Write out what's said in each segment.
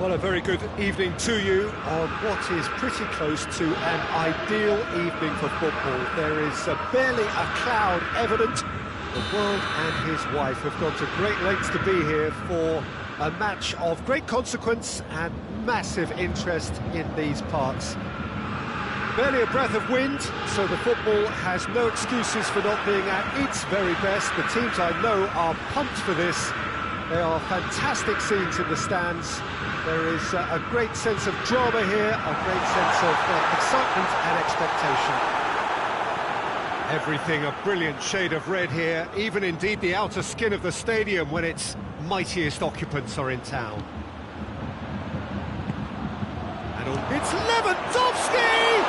Well, a very good evening to you on what is pretty close to an ideal evening for football. There is barely a cloud evident. The world and his wife have gone to great lengths to be here for a match of great consequence and massive interest in these parts. Barely a breath of wind, so the football has no excuses for not being at its very best. The teams I know are pumped for this. They are fantastic scenes in the stands. There is a great sense of drama here, a great sense of excitement and expectation. Everything a brilliant shade of red here, even indeed the outer skin of the stadium when its mightiest occupants are in town. And it's Lewandowski!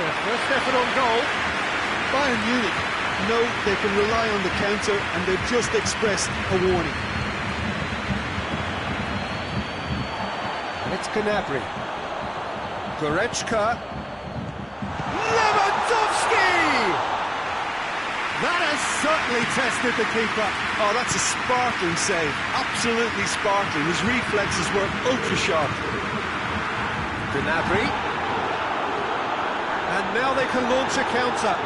Their first effort on goal. Bayern Munich know they can rely on the counter, and they've just expressed a warning. And it's Gnabry. Goretzka. Lewandowski! That has certainly tested the keeper. Oh, that's a sparkling save. Absolutely sparkling. His reflexes were ultra-sharp. Gnabry. And now they can launch a counter.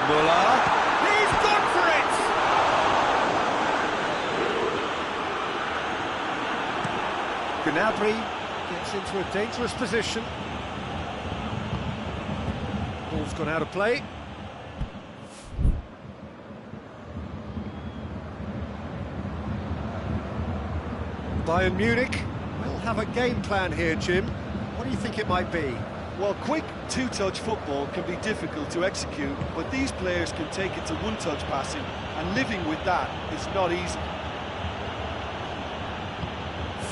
Müller. He's gone for it! Gnabry gets into a dangerous position. Ball's gone out of play. Bayern Munich will have a game plan here, Jim. What do you think it might be? Well, quick two-touch football can be difficult to execute, but these players can take it to one-touch passing, and living with that is not easy.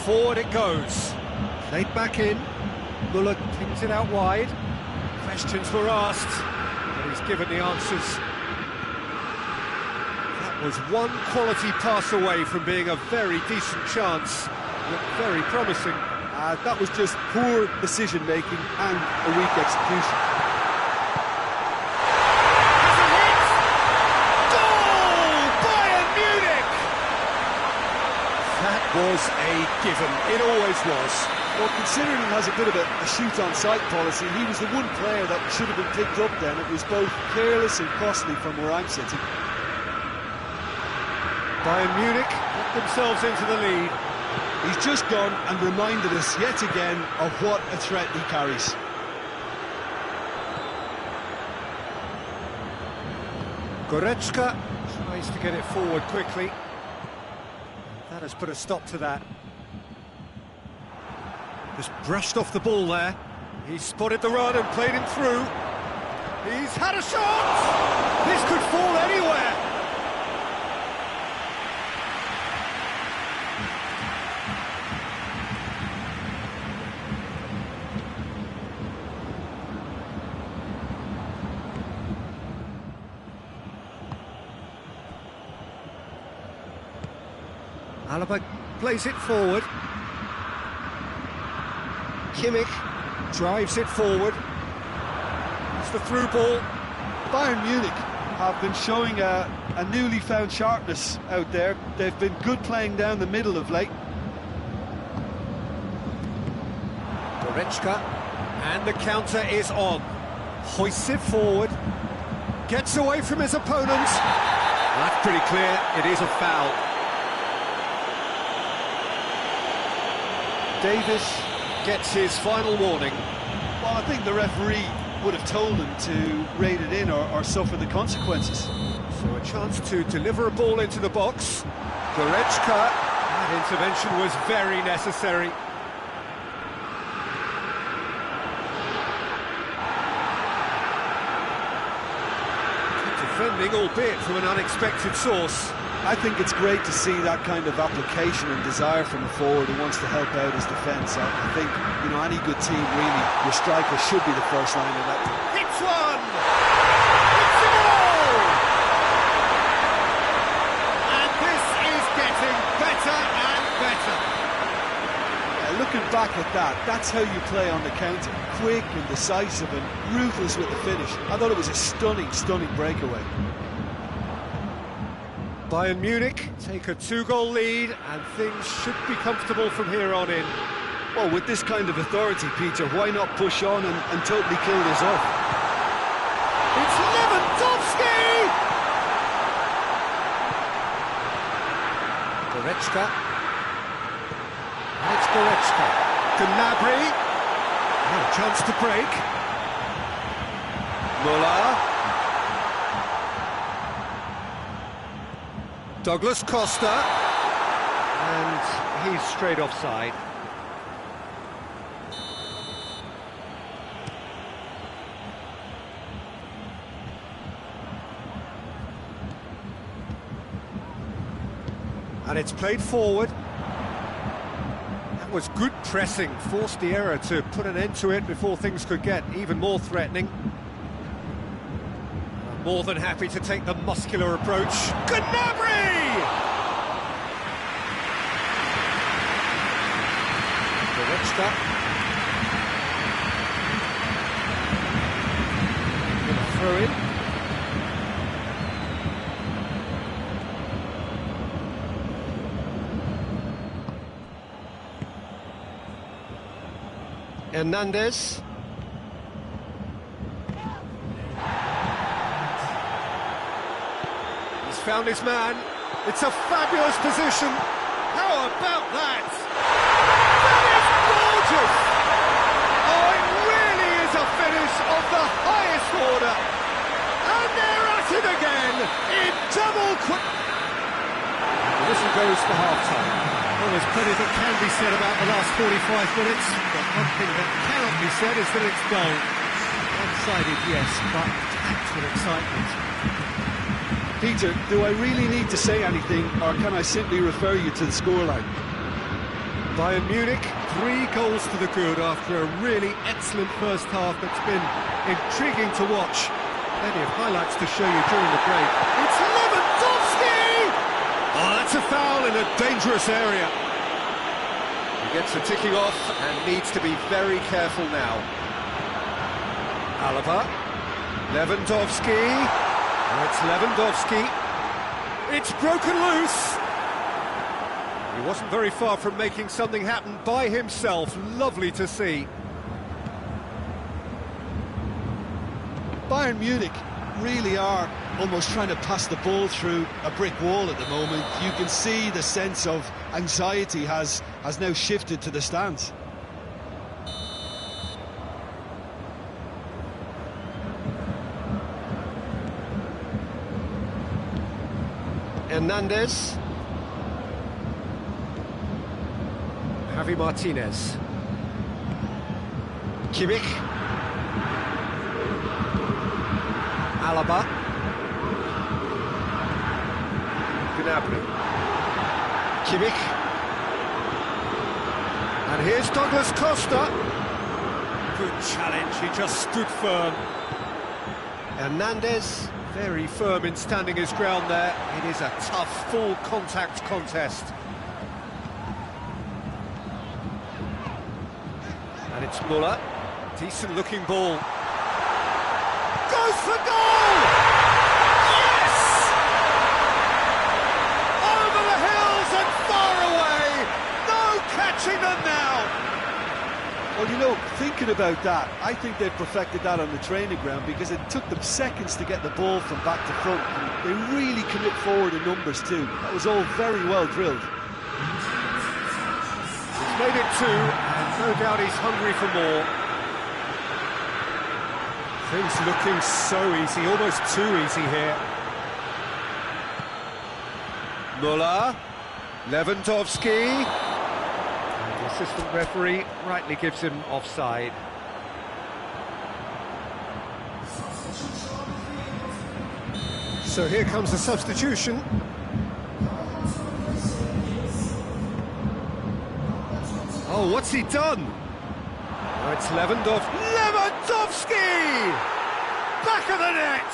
Forward it goes. Played back in. Müller pings it out wide. Questions were asked, but he's given the answers. That was one quality pass away from being a very decent chance. Looked very promising. That was just poor decision-making and a weak execution. Has a hit! Goal! Bayern Munich! That was a given. It always was. Well, considering he has a bit of a shoot-on-sight policy, he was the one player that should have been picked up then. It was both careless and costly from where I'm sitting. Bayern Munich put themselves into the lead. He's just gone and reminded us yet again of what a threat he carries. Goretzka tries to get it forward quickly. That has put a stop to that. Just brushed off the ball there. He's spotted the run and played him through. He's had a shot! This could fall anywhere! Alaba plays it forward. Kimmich drives it forward. It's the through ball. Bayern Munich have been showing a newly found sharpness out there. They've been good playing down the middle of late. Goretzka, and the counter is on. Hoists it forward. Gets away from his opponent. Well, that's pretty clear. It is a foul. Davis gets his final warning. Well, I think the referee would have told him to rate it in or suffer the consequences. So a chance to deliver a ball into the box. Goretzka, that intervention was very necessary. Good defending, albeit from an unexpected source. I think it's great to see that kind of application and desire from a forward who wants to help out his defence. I think, you know, any good team, really, your striker should be the first line of that. Hits one! It's a goal! And this is getting better and better. Yeah, looking back at that, that's how you play on the counter. Quick and decisive and ruthless with the finish. I thought it was a stunning, stunning breakaway. Bayern Munich take a 2-goal lead, and things should be comfortable from here on in. Well, with this kind of authority, Peter, why not push on and totally kill this off? It's Lewandowski! Goretzka. And it's Goretzka. Gnabry. Oh, chance to break. Muller. Douglas Costa. And he's straight offside. And it's played forward. That was good pressing, forced the error to put an end to it before things could get even more threatening. More than happy to take the muscular approach. Gnabry! Goretzka. Gonna throw in. Hernandez. He's found his man. It's a fabulous position. How about that? That is gorgeous! Oh, it really is a finish of the highest order. And they're at it again in double quick. The whistle goes for half-time. Well, there's plenty that can be said about the last 45 minutes, but one thing that cannot be said is that it's dull. One-sided, yes, but packed with excitement. Peter, do I really need to say anything, or can I simply refer you to the scoreline? Bayern Munich, 3 goals to the good after a really excellent first half that's been intriguing to watch. Plenty of highlights to show you during the break. It's Lewandowski! Oh, that's a foul in a dangerous area. He gets a ticking off and needs to be very careful now. Alaba, Lewandowski. Oh, it's Lewandowski. It's broken loose. He wasn't very far from making something happen by himself. Lovely to see. Bayern Munich really are almost trying to pass the ball through a brick wall at the moment. You can see the sense of anxiety has now shifted to the stands. Hernandez. Javi Martinez. Kimmich. Alaba. Gnabry. Kimmich. And here's Douglas Costa. Good challenge, he just stood firm. Hernandez, very firm in standing his ground there. It is a tough, full contact contest. And it's Muller. Decent looking ball. Goes for goal! Yes! Over the hills and far away! No catching them now! Well, you know, thinking about that, I think they've perfected that on the training ground because it took them seconds to get the ball from back to front. And they really commit forward in numbers too. That was all very well drilled. He's made it 2, and no doubt he's hungry for more. Things looking so easy, almost too easy here. Muller, Lewandowski, and the assistant referee rightly gives him offside. So here comes the substitution. Oh, what's he done? Oh, it's Lewandowski! Back of the net!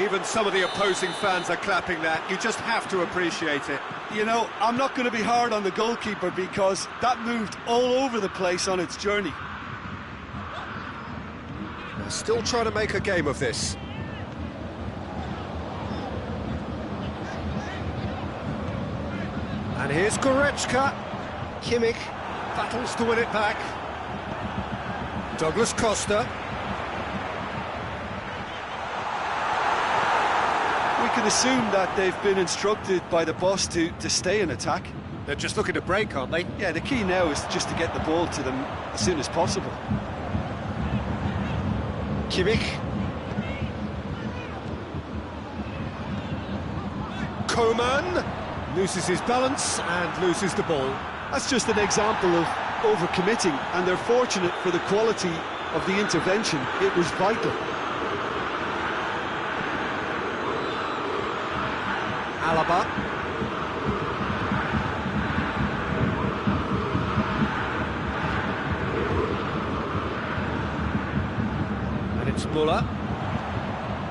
Even some of the opposing fans are clapping that. You just have to appreciate it. You know, I'm not going to be hard on the goalkeeper because that moved all over the place on its journey. They're still trying to make a game of this. And here's Goretzka. Kimmich battles to win it back. Douglas Costa. We can assume that they've been instructed by the boss to stay in attack. They're just looking to break, aren't they? Yeah, the key now is just to get the ball to them as soon as possible. Kimmich. Coman loses his balance and loses the ball. That's just an example of overcommitting, and they're fortunate for the quality of the intervention. It was vital. Alaba. And it's Muller.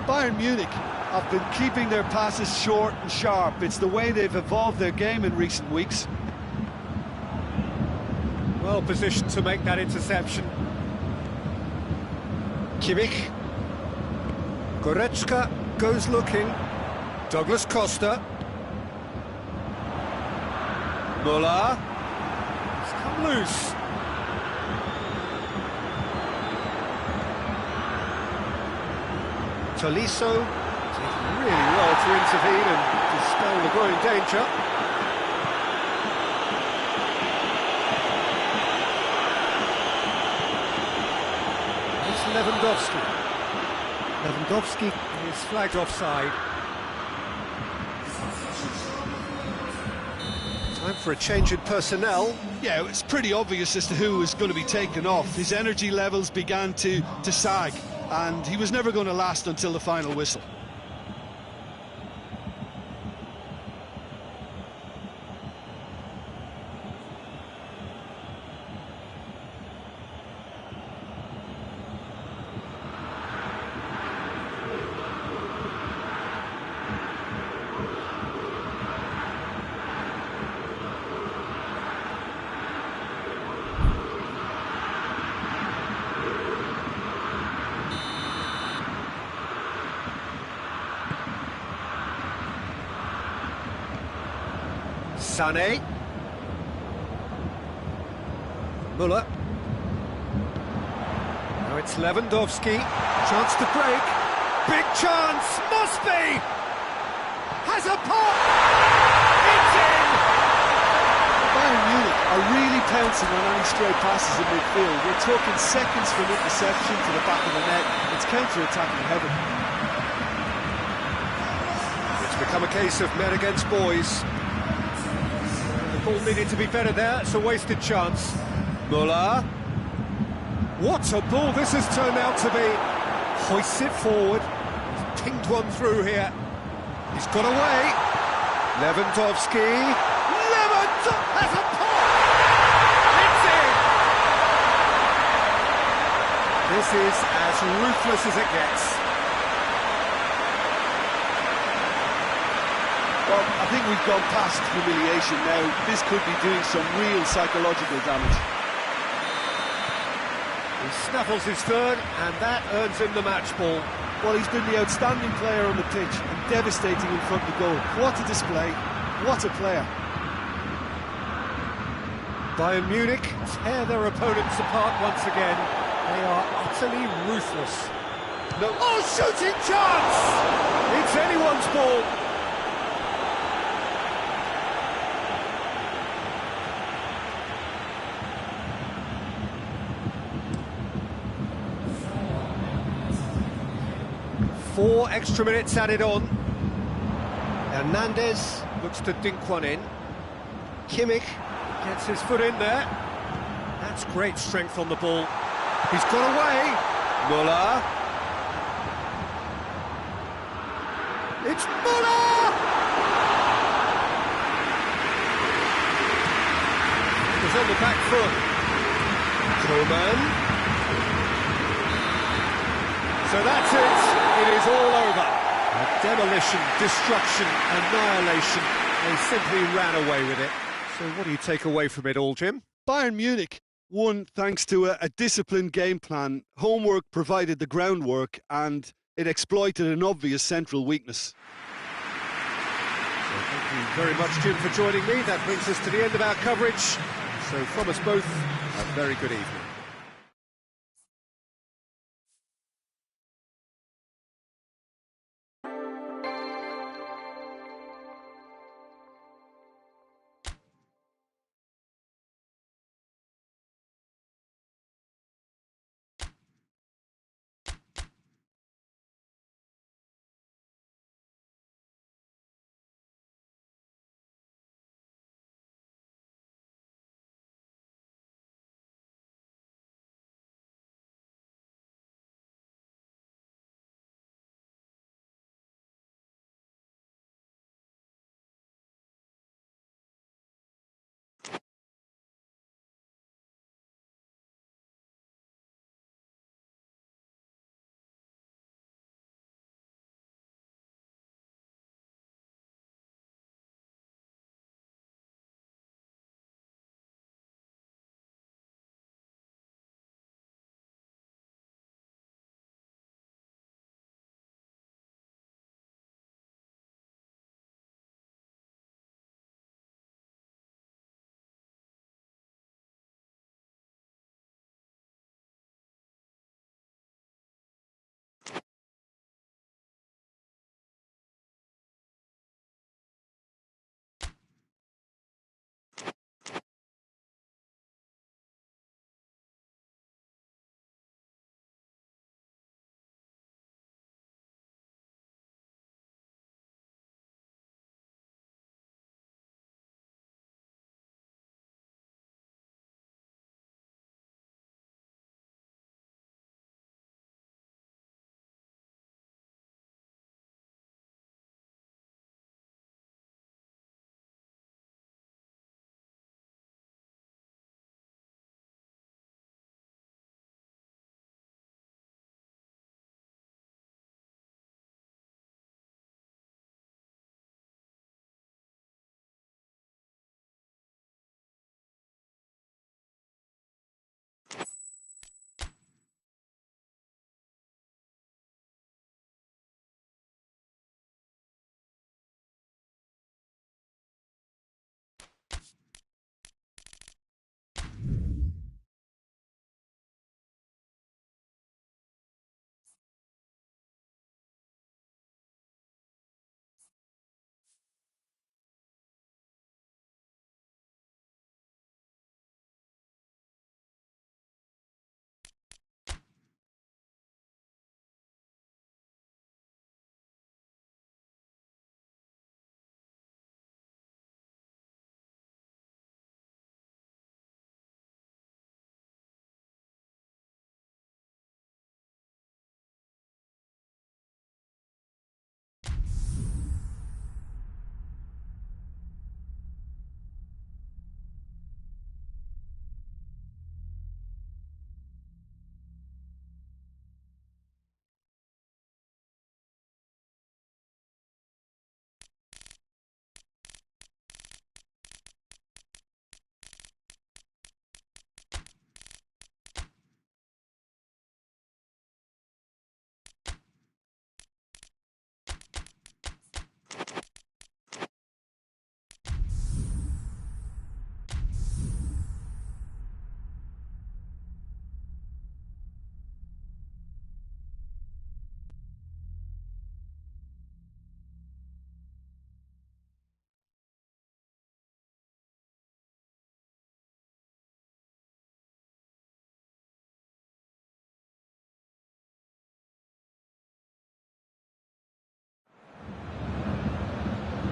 Bayern Munich have been keeping their passes short and sharp. It's the way they've evolved their game in recent weeks. Well positioned to make that interception. Kimmich. Goretzka goes looking. Douglas Costa. Muller. It's come loose. Tolisso did really well to intervene and dispel the growing danger. It's Lewandowski. Lewandowski is flagged offside. Time for a change in personnel. Yeah, it's pretty obvious as to who was going to be taken off. His energy levels began to sag, and he was never going to last until the final whistle. Sané. Muller. Now it's Lewandowski. Chance to break. Big chance. Must be. Has a pop. It's in. Bayern Munich are really pouncing on any stray passes in midfield. We're talking seconds from interception to the back of the net. It's counter-attacking heaven. It's become a case of men against boys. Ball needed to be better there, it's a wasted chance. Muller. What a ball this has turned out to be. Hoists it forward. He's pinged one through here. He's got away. Lewandowski. Lewandowski has a pop! It's in! This is as ruthless as it gets. Well, I think we've gone past humiliation now. This could be doing some real psychological damage. He snaffles his third, and that earns him the match ball. Well, he's been the outstanding player on the pitch and devastating in front of the goal. What a display. What a player. Bayern Munich tear their opponents apart once again. They are utterly ruthless. No. Oh, shooting chance! It's anyone's ball. Four extra minutes added on. Hernandez looks to dink one in. Kimmich gets his foot in there. That's great strength on the ball. He's got away. Muller. It's Muller! He's on the back foot. Coman. So that's it. It is all over. Demolition, destruction, annihilation. They simply ran away with it. So what do you take away from it all, Jim? Bayern Munich won thanks to a disciplined game plan. Homework provided the groundwork, and it exploited an obvious central weakness. Well, thank you very much, Jim, for joining me. That brings us to the end of our coverage. So from us both, a very good evening.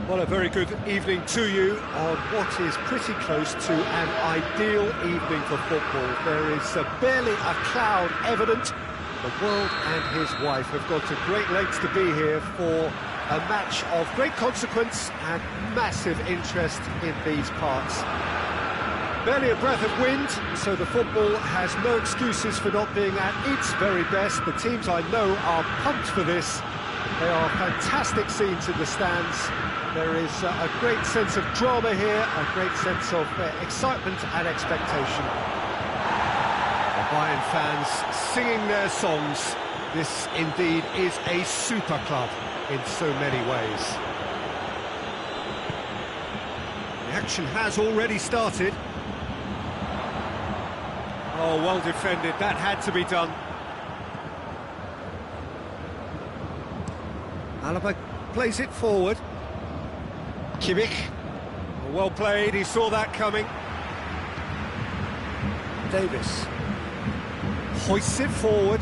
Well, a very good evening to you on what is pretty close to an ideal evening for football. There is barely a cloud evident. The world and his wife have gone to great lengths to be here for a match of great consequence and massive interest in these parts. Barely a breath of wind, so the football has no excuses for not being at its very best. The teams I know are pumped for this. They are fantastic scenes in the stands. There is a great sense of drama here, a great sense of excitement and expectation. The Bayern fans singing their songs. This indeed is a super club in so many ways. action has already started. Oh, well defended, that had to be done. Alaba plays it forward. Kimmich. Oh, well played, he saw that coming. Davis. Hoists it forward.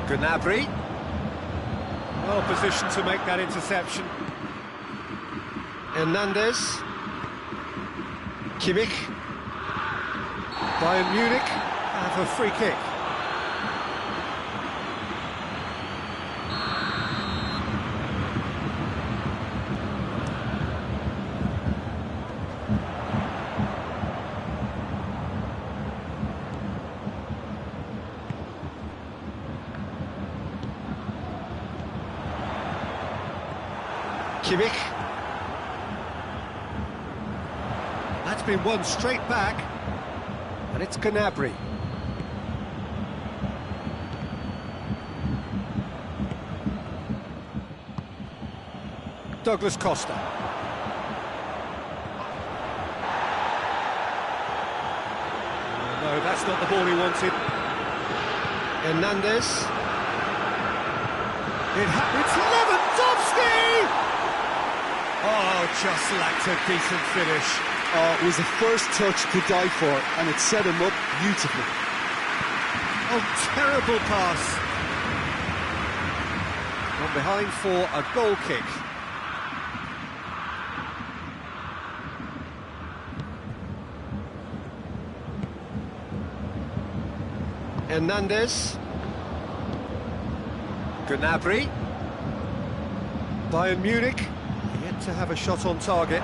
Gnabry. Well positioned to make that interception. Hernandez. Kimmich. Bayern Munich have a free kick. Kimmich. That's been won straight back, and it's Gnabry. Douglas Costa. No, that's not the ball he wanted. Hernandez. It's Lewandowski! Oh, just lacked a decent finish. Oh, it was the first touch to die for, and it set him up beautifully. Oh, terrible pass. From behind for a goal kick. Hernandez. Gnabry. Bayern Munich yet to have a shot on target.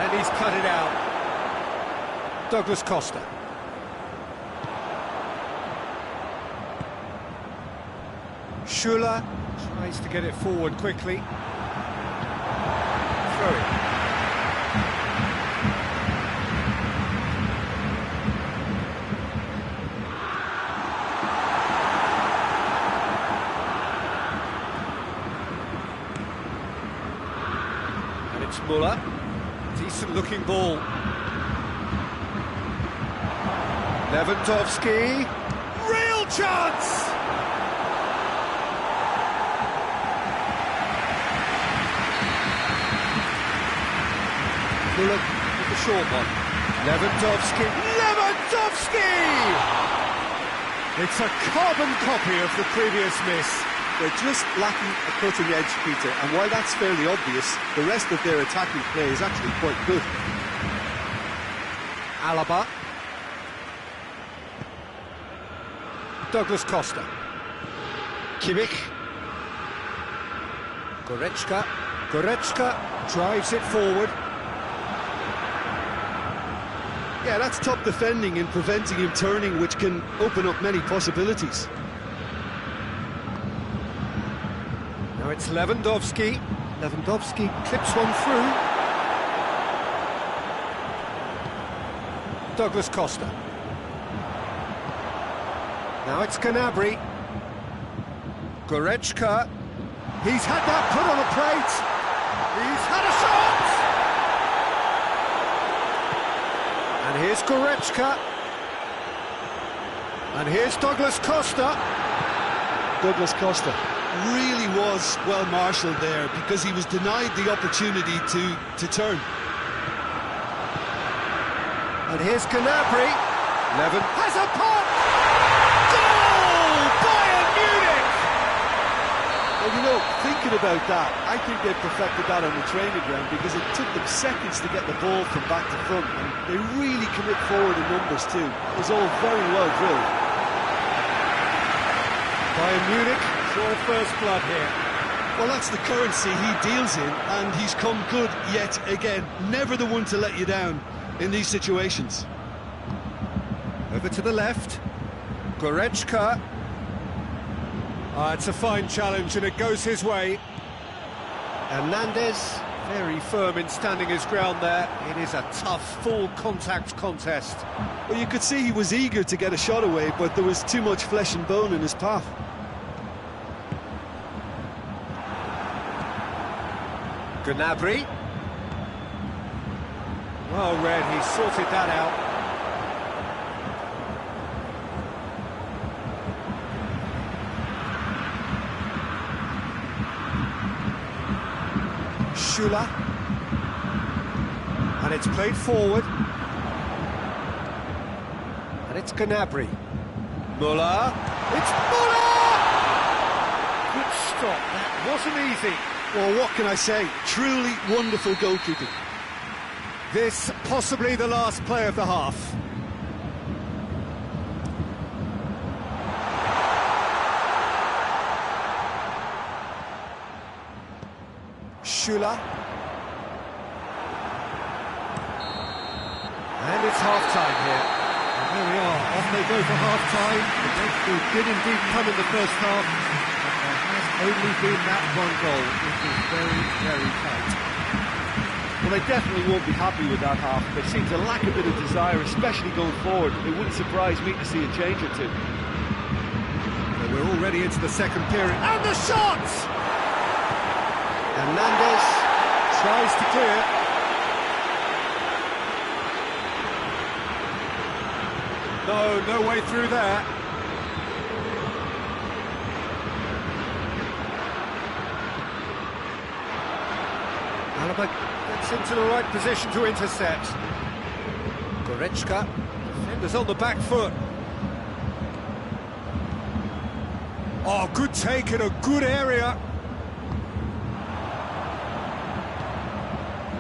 And he's cut it out. Douglas Costa. Schuller tries to get it forward quickly. Throw it. And it's Muller. Decent looking ball. Lewandowski. Real chance! Muller with the short one. Lewandowski. Lewandowski! It's a carbon copy of the previous miss. They're just lacking a cutting edge, Peter, and while that's fairly obvious, the rest of their attacking play is actually quite good. Alaba. Douglas Costa. Kimmich. Goretzka. Goretzka drives it forward. Yeah, that's top defending and preventing him turning, which can open up many possibilities. Now it's Lewandowski. Lewandowski clips one through. Douglas Costa. Now it's Gnabry. Goretzka. He's had that put on a plate. He's had a shot. And here's Goretzka. And here's Douglas Costa. Douglas Costa really was well marshalled there because he was denied the opportunity to turn. And here's Gnabry. Levin has a pop! Goal! Bayern Munich! Well, you know, thinking about that, I think they perfected that on the training ground because it took them seconds to get the ball from back to front, and they really commit forward in numbers too. It was all very well drilled. Bayern Munich draw first blood here. Well, that's the currency he deals in, and he's come good yet again. Never the one to let you down in these situations. Over to the left. Goretzka. It's a fine challenge and it goes his way. Hernandez, very firm in standing his ground there. It is a tough, full contact contest. Well, you could see he was eager to get a shot away, but there was too much flesh and bone in his path. Gnabry. Well read, he sorted that out. Shula. And it's played forward. And it's Gnabry. Muller. It's Muller! Good stop, that wasn't easy. Well, what can I say? Truly wonderful goalkeeping. This possibly the last play of the half. Shula. And it's half-time here. And there we are, off they go for half-time. The breakthrough did indeed come in the first half, but there has only been that one goal. It is very, very tight. Well, they definitely won't be happy with that half. They seem to lack a bit of desire, especially going forward. It wouldn't surprise me to see a change or two. Well, we're already into the second period. And the shot! Hernandez tries to clear. No way through there. Alaba gets into the right position to intercept. Goretzka, defenders on the back foot. Oh, good take in a good area.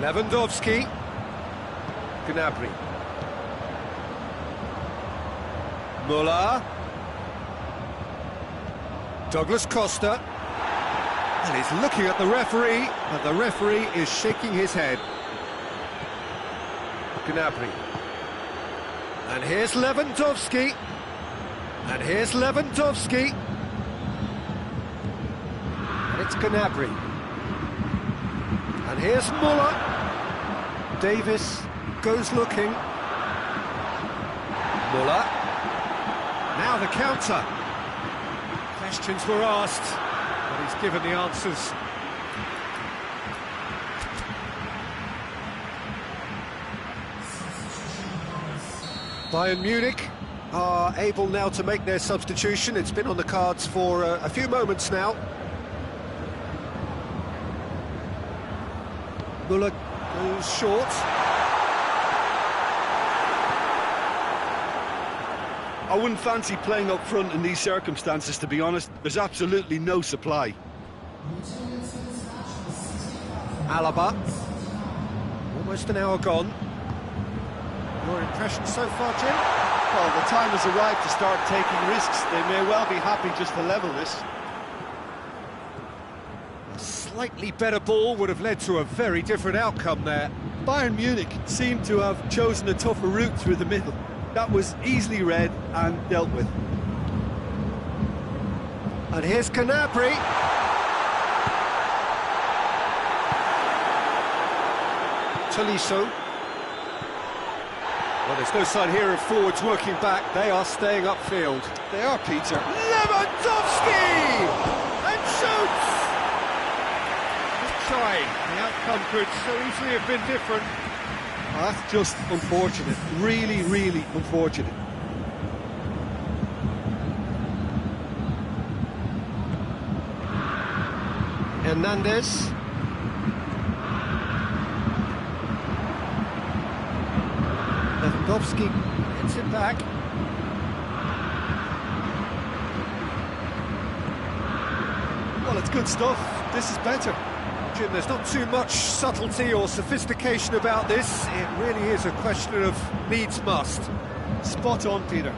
Lewandowski. Gnabry. Muller. Douglas Costa. And he's looking at the referee, and the referee is shaking his head. Gnabry. And here's Lewandowski. And here's Lewandowski. And it's Gnabry. And here's Muller. Davis goes looking. Muller. Now the counter. Questions were asked, but he's given the answers. Bayern Munich are able now to make their substitution. It's been on the cards for a few moments now. Muller goes short. I wouldn't fancy playing up front in these circumstances, to be honest. There's absolutely no supply. Alaba. Almost an hour gone. Your impression so far, Jim? Well, the time has arrived to start taking risks. They may well be happy just to level this. A slightly better ball would have led to a very different outcome there. Bayern Munich seem to have chosen a tougher route through the middle. That was easily read and dealt with. And here's Gnabry. Tolisso. Well, there's no sign here of forwards working back. They are staying upfield. They are, Peter. Lewandowski! And shoots! Good try. The outcome could so easily have been different. That's just unfortunate. Really, really unfortunate. Hernandez. Lewandowski gets it back. Well, it's good stuff. This is better. Jim, there's not too much subtlety or sophistication about this. It really is a question of needs must. Spot on, Peter.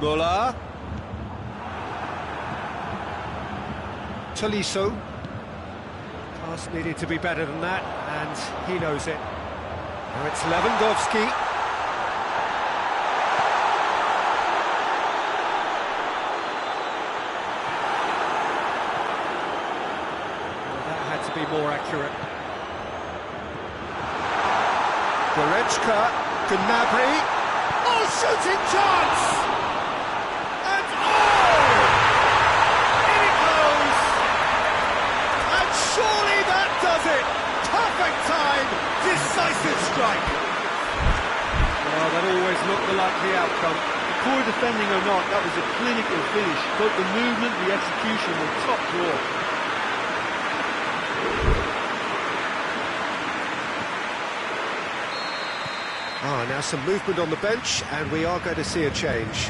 Muller. Tolisso. Pass needed to be better than that, and he knows it. Now it's Lewandowski. Be more accurate. Goretzka, Gnabry, oh, shooting chance! And oh! In it goes! decisive strike. Well, that always looked the likely outcome. Poor defending or not, that was a clinical finish. Both the movement and the execution were top draw. Now some movement on the bench, and we are going to see a change.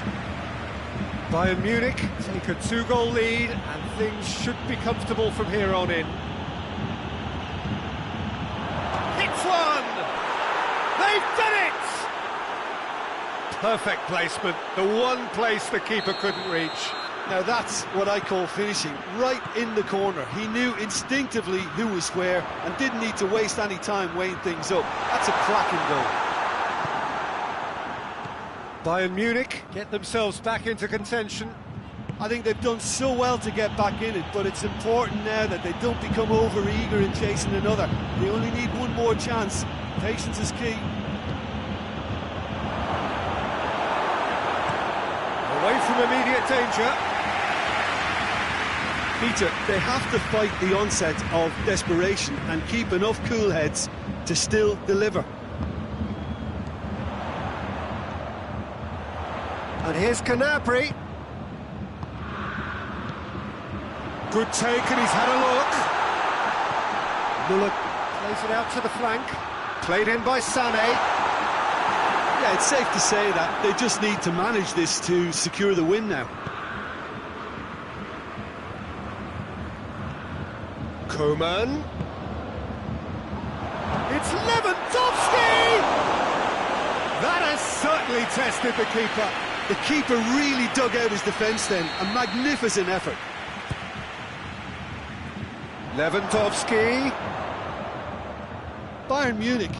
Bayern Munich take a 2-goal lead, and things should be comfortable from here on in. Hits one! They've done it! Perfect placement, the one place the keeper couldn't reach. Now that's what I call finishing, right in the corner. He knew instinctively who was where and didn't need to waste any time weighing things up. That's a cracking goal. Bayern Munich get themselves back into contention. I think they've done so well to get back in it, but it's important now that they don't become over-eager in chasing another. They only need one more chance. Patience is key. Away from immediate danger. Peter, they have to fight the onset of desperation and keep enough cool heads to still deliver. And here's Gnabry. Good take, and he's had a look. Muller plays it out to the flank. Played in by Sané. Yeah, it's safe to say that they just need to manage this to secure the win now. Coman. It's Lewandowski! That has certainly tested the keeper. The keeper really dug out his defence then. A magnificent effort. Lewandowski. Bayern Munich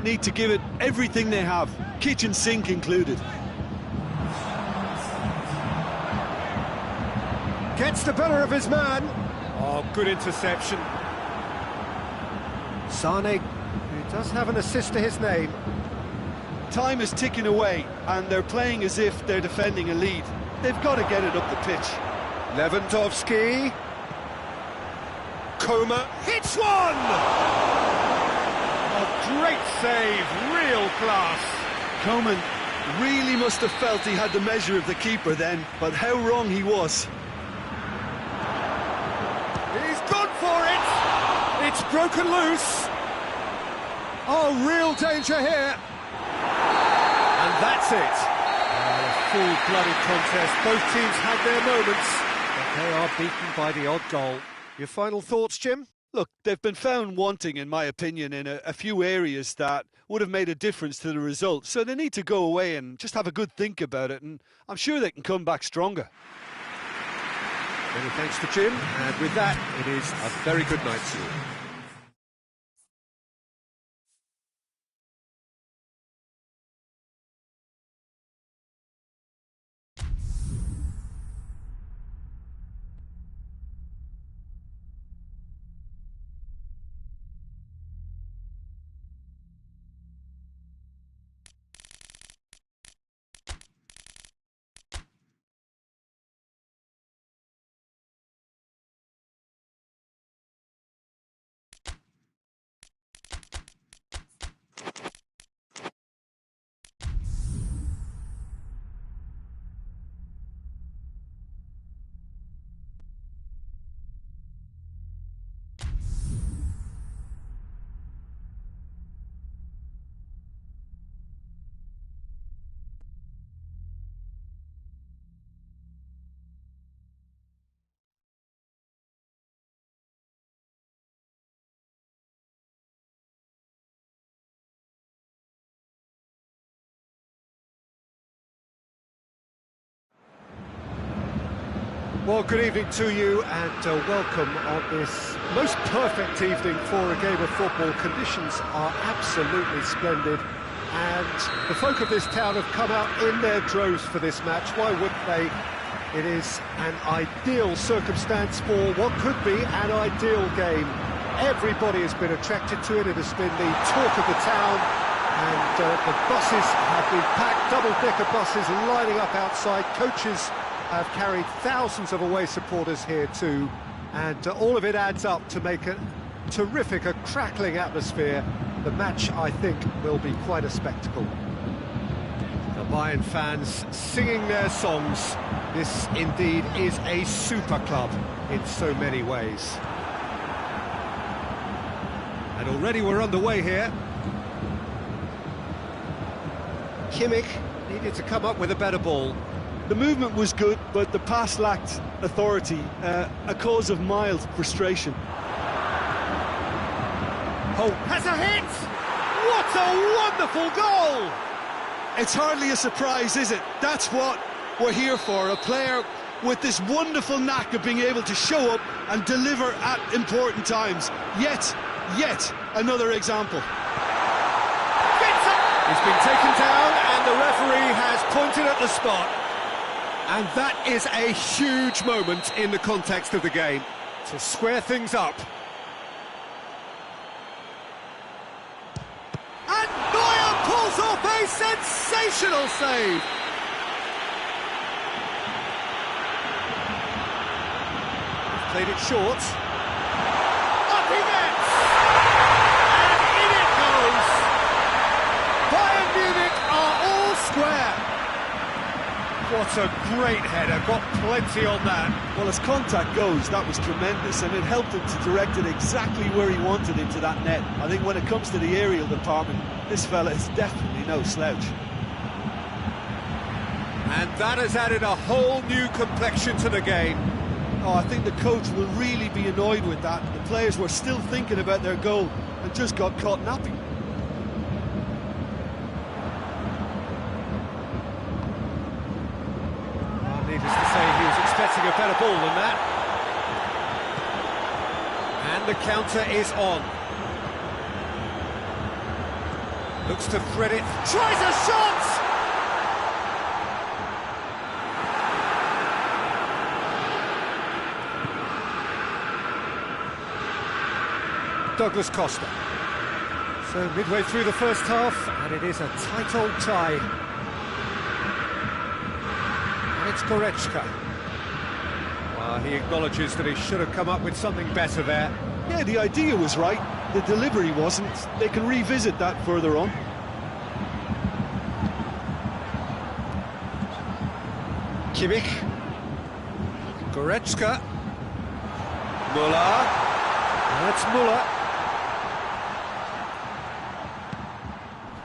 need to give it everything they have, kitchen sink included. Gets the better of his man. Oh, good interception. Sané, who does have an assist to his name. Time is ticking away, and they're playing as if they're defending a lead. They've got to get it up the pitch. Lewandowski. Coman hits one! A great save, real class. Coman really must have felt he had the measure of the keeper then, but how wrong he was. He's gone for it! It's broken loose. Oh, real danger here. And that's it. A full-blooded contest. Both teams had their moments, but they are beaten by the odd goal. Your final thoughts, Jim? Look, they've been found wanting, in my opinion, in a few areas that would have made a difference to the result. So they need to go away and just have a good think about it, and I'm sure they can come back stronger. Many thanks to Jim, and with that, it is a very good night to you. Well, good evening to you, and welcome on this most perfect evening for a game of football. Conditions are absolutely splendid, and the folk of this town have come out in their droves for this match. Why wouldn't they? It is an ideal circumstance for what could be an ideal game. Everybody has been attracted to it. It has been the talk of the town, and the buses have been packed, double-decker buses lining up outside. Coaches have carried thousands of away supporters here too, and all of it adds up to make a terrific, a crackling atmosphere. the match, I think, will be quite a spectacle. The Bayern fans singing their songs. This indeed is a super club in so many ways. And already we're underway here. Kimmich needed to come up with a better ball. The movement was good, but the pass lacked authority, a cause of mild frustration. Oh, has a hit! What a wonderful goal! It's hardly a surprise, is it? That's what we're here for, a player with this wonderful knack of being able to show up and deliver at important times. Yet another example. He's been taken down and the referee has pointed at the spot. And that is a huge moment in the context of the game to square things up. And Neuer pulls off a sensational save. He's played it short. Up he gets! And in it goes! Bayern Munich are all square. What a great header, got plenty on that. Well, as contact goes, that was tremendous, and it helped him to direct it exactly where he wanted into that net. I think when it comes to the aerial department, this fella is definitely no slouch. And that has added a whole new complexion to the game. Oh, I think the coach will really be annoyed with that. The players were still thinking about their goal and just got caught napping. Needless to say, he was expecting a better ball than that. And the counter is on. Looks to thread it. Tries a shot! Douglas Costa. So midway through the first half, and it is a tight old tie. It's Goretzka. Well, he acknowledges that he should have come up with something better there. Yeah, the idea was right, the delivery wasn't. They can revisit that further on. Kimmich. Goretzka. Müller. That's Müller.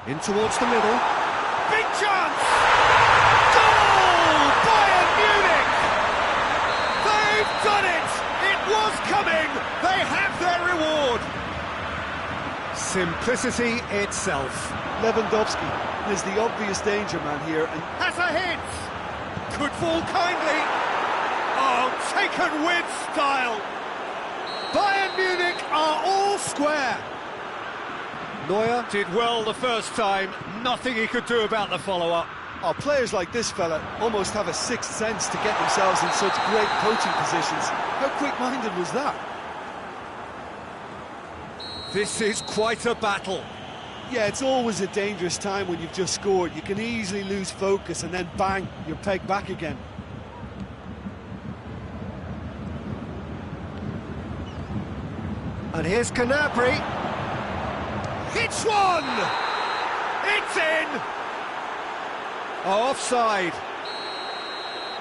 In towards the middle. Big chance! Done it! It was coming! They have their reward! Simplicity itself. Lewandowski is the obvious danger man here and has a hit! Could fall kindly! Oh, taken with style! Bayern Munich are all square! Neuer did well the first time, nothing he could do about the follow-up. Oh, players like this fella almost have a sixth sense to get themselves in such great coaching positions. How quick-minded was that? This is quite a battle. Yeah, it's always a dangerous time when you've just scored. You can easily lose focus and then bang, you're pegged back again. And here's Gnabry. Hits one! It's in! Offside.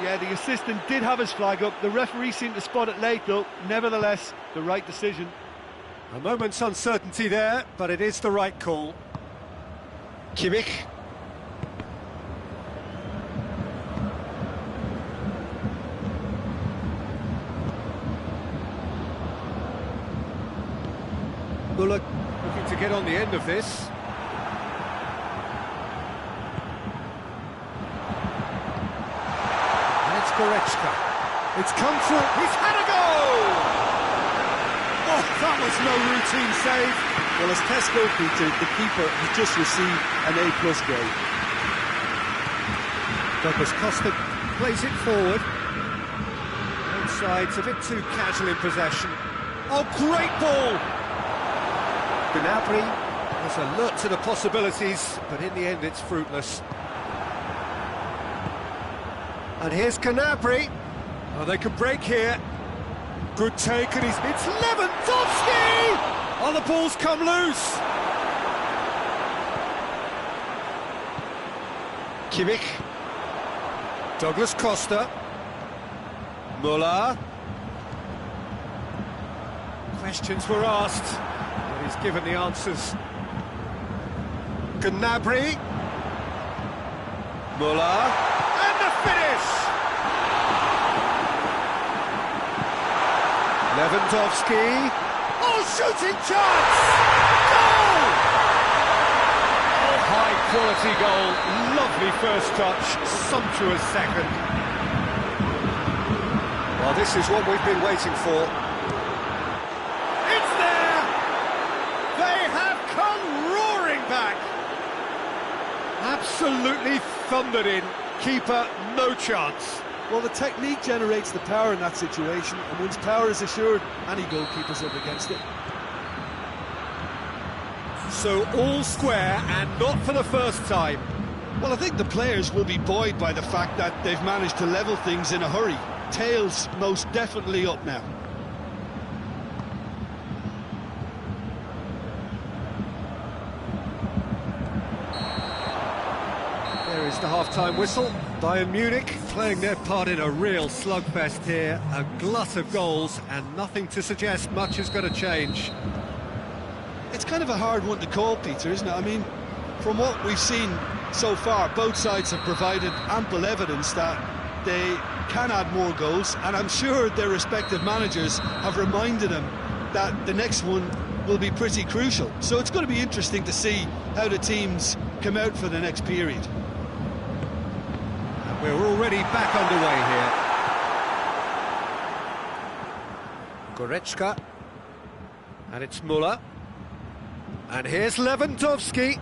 Yeah, the assistant did have his flag up. The referee seemed to spot it late, though. Nevertheless, the right decision. A moment's uncertainty there, but it is the right call. Kimmich. Müller looking to get on the end of this. Goretzka. It's come through. He's had a goal! Oh, that was no routine save. Well, as Tesco featured, the keeper has just received an A+ grade. Douglas Costa plays it forward. Both sides a bit too casual in possession. Oh, great ball! Gnabry was alert to the possibilities, but in the end it's fruitless. And here's Gnabry. Oh, they can break here. Good take, and it's Lewandowski! Oh, the ball's come loose. Kimmich. Douglas Costa. Muller. Questions were asked, but he's given the answers. Gnabry. Muller. And the finish! Lewandowski. Oh, shooting chance! Goal! Oh, high-quality goal. Lovely first touch, sumptuous second. Well, this is what we've been waiting for. It's there! They have come roaring back! Absolutely thundered in. Keeper, no chance. Well, the technique generates the power in that situation, and once power is assured, any goalkeeper's up against it. So all square, and not for the first time. Well, I think the players will be buoyed by the fact that they've managed to level things in a hurry. Tails most definitely up now. There is the half-time whistle. Bayern Munich playing their part in a real slugfest here. A glut of goals, and nothing to suggest much is going to change. It's kind of a hard one to call, Peter, isn't it? I mean, from what we've seen so far, both sides have provided ample evidence that they can add more goals, and I'm sure their respective managers have reminded them that the next one will be pretty crucial. So it's going to be interesting to see how the teams come out for the next period. We're already back underway here. Goretzka. And it's Muller. And here's Lewandowski.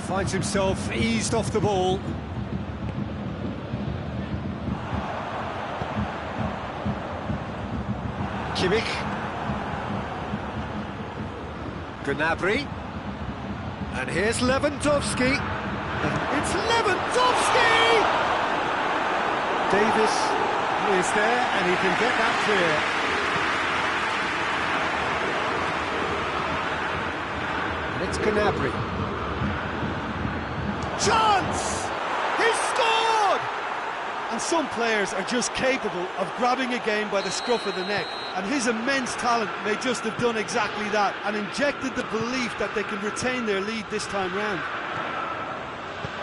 Finds himself eased off the ball. Kimmich. Gnabry. And here's Lewandowski. It's Lewandowski! Davis is there, and he can get that clear. And it's Gnabry. Chance! He scored! And some players are just capable of grabbing a game by the scruff of the neck, and his immense talent may just have done exactly that and injected the belief that they can retain their lead this time round.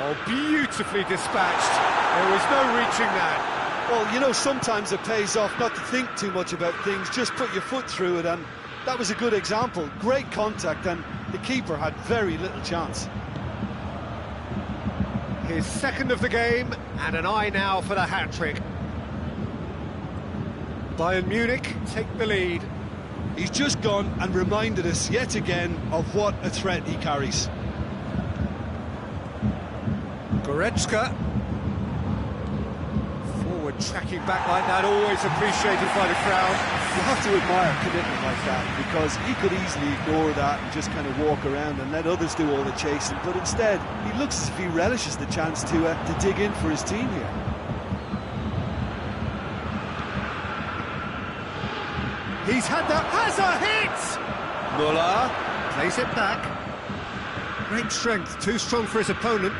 Oh, beautifully dispatched. There was no reaching that. Well, you know, sometimes it pays off not to think too much about things, just put your foot through it, and that was a good example. Great contact, and the keeper had very little chance. His second of the game, and an eye now for the hat-trick. Bayern Munich take the lead. He's just gone and reminded us yet again of what a threat he carries. Goretzka. Forward tracking back like that, always appreciated by the crowd. You have to admire commitment like that, because he could easily ignore that and just kind of walk around and let others do all the chasing, but instead he looks as if he relishes the chance to dig in for his team here. He's had that, has a hit! Muller plays it back. Great strength, too strong for his opponent.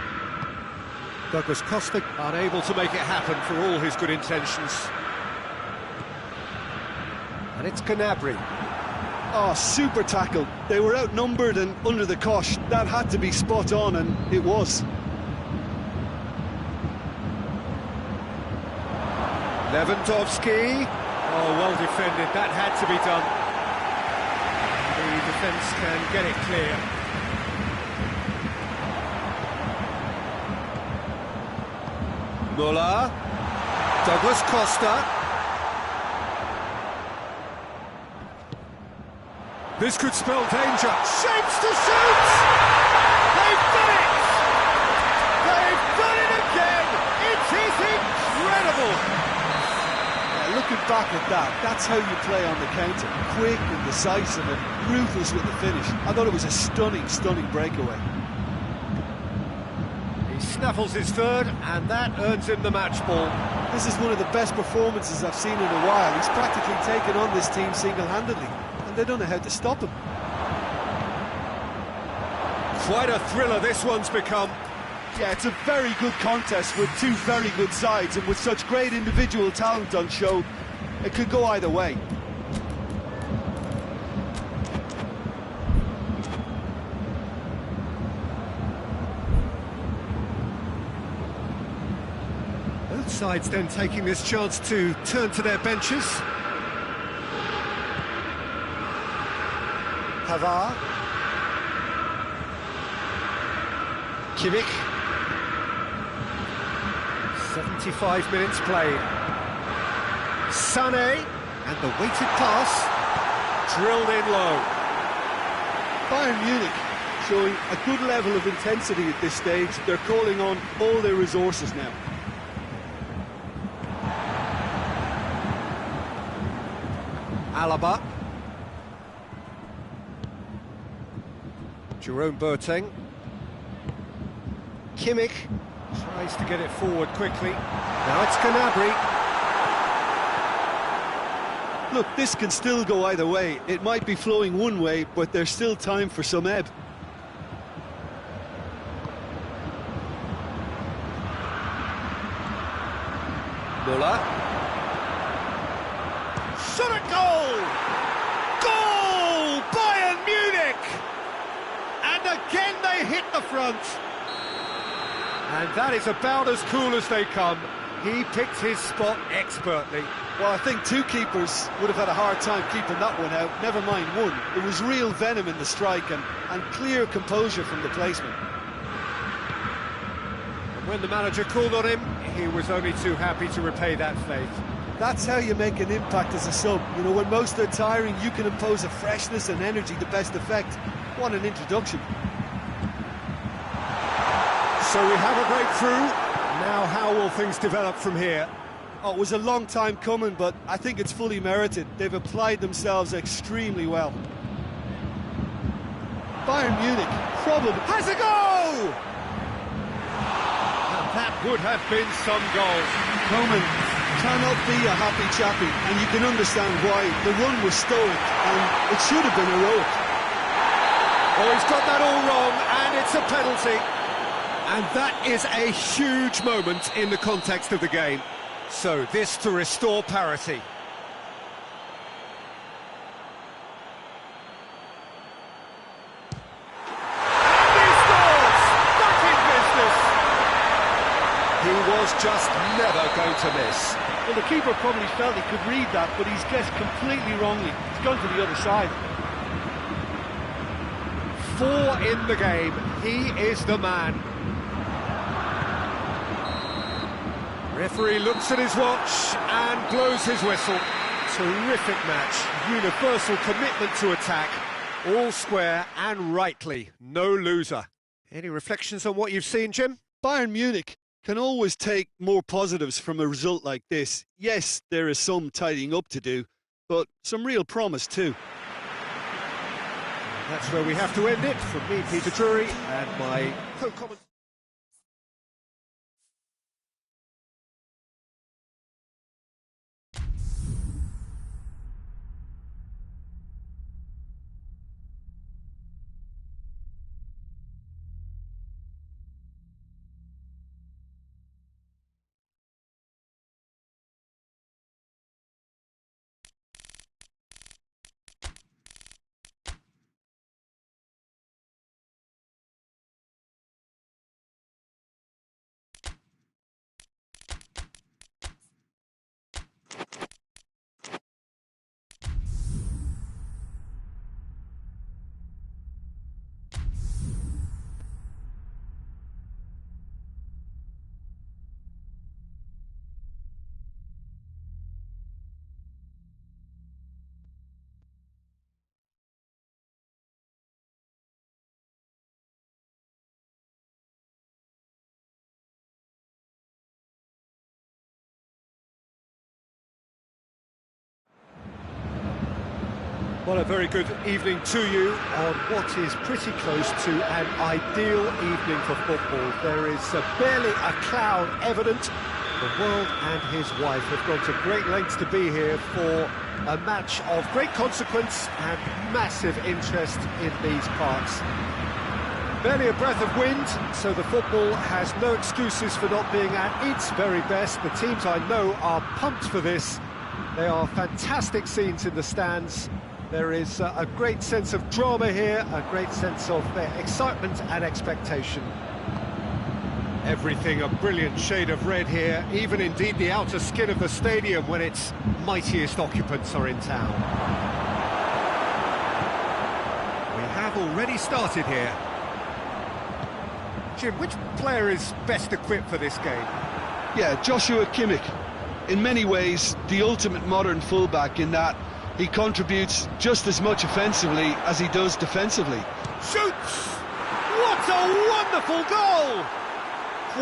Douglas Costa unable to make it happen for all his good intentions. And it's Gnabry. Oh, super tackle. They were outnumbered and under the cosh. That had to be spot on, and it was. Lewandowski. Oh, well defended. That had to be done. The defence can get it clear. Muller, Douglas Costa. This could spell danger. Shapes to shoot! They've done it! They've done it again! It is incredible! Yeah, looking back at that, that's how you play on the counter. Quick and decisive and ruthless with the finish. I thought it was a stunning, stunning breakaway. Snaffles his third, and that earns him the match ball. This is one of the best performances I've seen in a while. He's practically taken on this team single-handedly, and they don't know how to stop him. Quite a thriller this one's become. Yeah, it's a very good contest with two very good sides, and with such great individual talent on show, it could go either way. Both sides then taking this chance to turn to their benches. Pavard. Kimmich. 75 minutes played. Sané, and the weighted pass, drilled in low. Bayern Munich showing a good level of intensity at this stage. They're calling on all their resources now. Alaba. Jerome Boateng. Kimmich tries to get it forward quickly. Now it's Gnabry. Look, this can still go either way. It might be flowing one way, but there's still time for some ebb. Müller. Shot at goal! Goal! Bayern Munich! And again they hit the front. And that is about as cool as they come. He picked his spot expertly. Well, I think two keepers would have had a hard time keeping that one out, never mind one. There was real venom in the strike and clear composure from the placement. And when the manager called on him, he was only too happy to repay that faith. That's how you make an impact as a sub. You know, when most are tiring, you can impose a freshness and energy to best effect. What an introduction. So we have a breakthrough. Now how will things develop from here? Oh, it was a long time coming, but I think it's fully merited. They've applied themselves extremely well. Bayern Munich probably Has a goal! And that would have been some goal. Coman cannot be a happy chappy, and you can understand why. The run was stoic, and it should have been heroic. Oh, he's got that all wrong, and it's a penalty. And that is a huge moment in the context of the game. So this to restore parity. And he scores! Back in business! He was just never going to miss. Well, the keeper probably felt he could read that, but he's guessed completely wrongly. He's gone to the other side. 4 in the game. He is the man. Referee looks at his watch and blows his whistle. Terrific match, universal commitment to attack, all square and rightly, no loser. Any reflections on what you've seen, Jim? Bayern Munich can always take more positives from a result like this. Yes, there is some tidying up to do, but some real promise too. That's where we have to end it. From me, Peter Drury, and my co-commentator. Well, a very good evening to you on what is pretty close to an ideal evening for football. There is barely a cloud evident. The world and his wife have gone to great lengths to be here for a match of great consequence and massive interest in these parts. Barely a breath of wind, so the football has no excuses for not being at its very best. The teams I know are pumped for this. They are fantastic scenes in the stands. There is a great sense of drama here, a great sense of excitement and expectation. Everything a brilliant shade of red here, even indeed the outer skin of the stadium when its mightiest occupants are in town. We have already started here. Jim, which player is best equipped for this game? Yeah, Joshua Kimmich. In many ways, the ultimate modern fullback in that he contributes just as much offensively as he does defensively. Shoots! What a wonderful goal!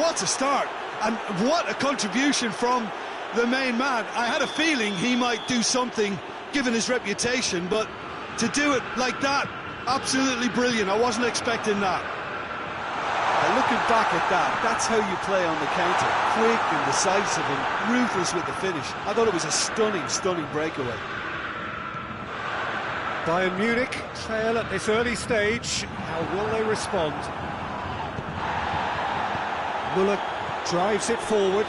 What a start, and what a contribution from the main man. I had a feeling he might do something, given his reputation, but to do it like that, absolutely brilliant. I wasn't expecting that. Looking back at that, that's how you play on the counter. Quick and decisive and ruthless with the finish. I thought it was a stunning breakaway. Bayern Munich trail at this early stage. How will they respond? Müller drives it forward.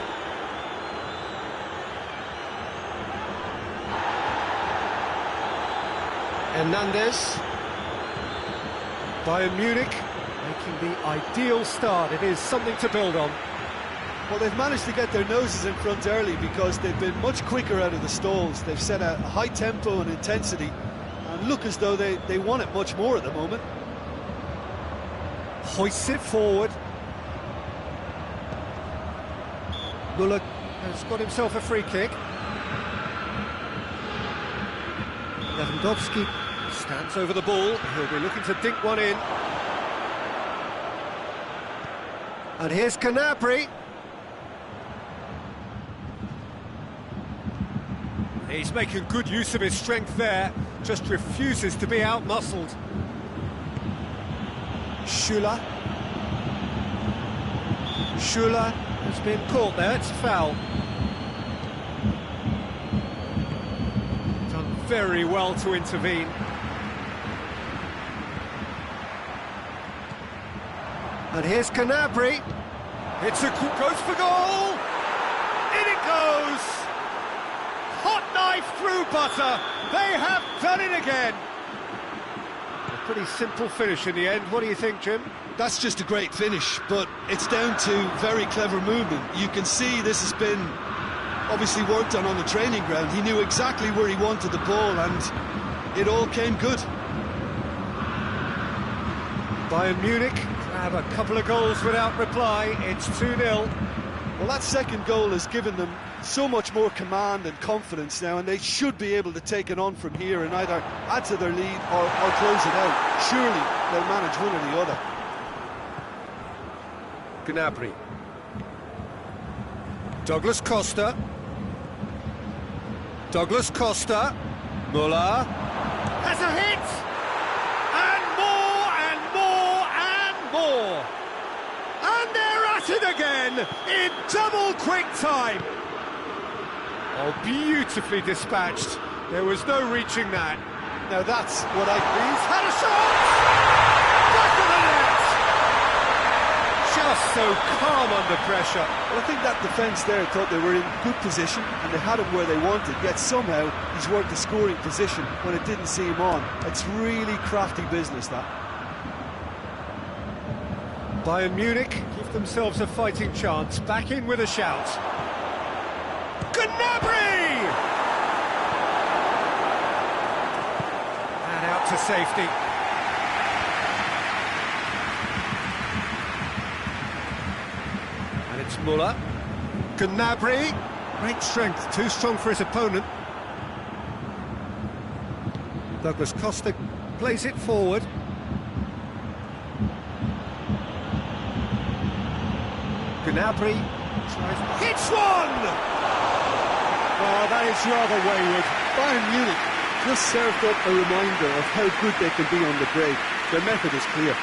Hernandez. Bayern Munich making the ideal start. It is something to build on. Well, they've managed to get their noses in front early because they've been much quicker out of the stalls. They've set a high tempo and intensity and look as though they want it much more at the moment. Hoists it forward. Müller has got himself a free kick. Lewandowski stands over the ball. He'll be looking to dink one in. And here's Gnabry. He's making good use of his strength there, just refuses to be out-muscled. Schüller has been caught there, it's a foul. Done very well to intervene. And here's Gnabry. Goes for goal! In it goes! Hot knife through butter. They have done it again. A pretty simple finish in the end. What do you think, Jim? That's just a great finish, but it's down to very clever movement. You can see this has been obviously worked on the training ground. He knew exactly where he wanted the ball, and it all came good. Bayern Munich have a couple of goals without reply. It's 2-0. Well, that second goal has given them so much more command and confidence now, and they should be able to take it on from here and either add to their lead or close it out. Surely they'll manage one or the other. Gnabry. Douglas Costa. Müller has a hit! More. And they're at it again in double quick time. Oh, beautifully dispatched. There was no reaching that. Now that's what he's had a shot! Back of the net! Just so calm under pressure. Well, I think that defence there thought they were in good position and they had him where they wanted, yet somehow he's worked the scoring position when it didn't see him on. It's really crafty business, that. Bayern Munich give themselves a fighting chance. Back in with a shout. Gnabry! And out to safety. And it's Müller. Gnabry. Great strength, too strong for his opponent. Douglas Costa plays it forward. Gnabry hits one! Well, that is rather wayward. Bayern Munich just served up a reminder of how good they can be on the break. Their method is clear.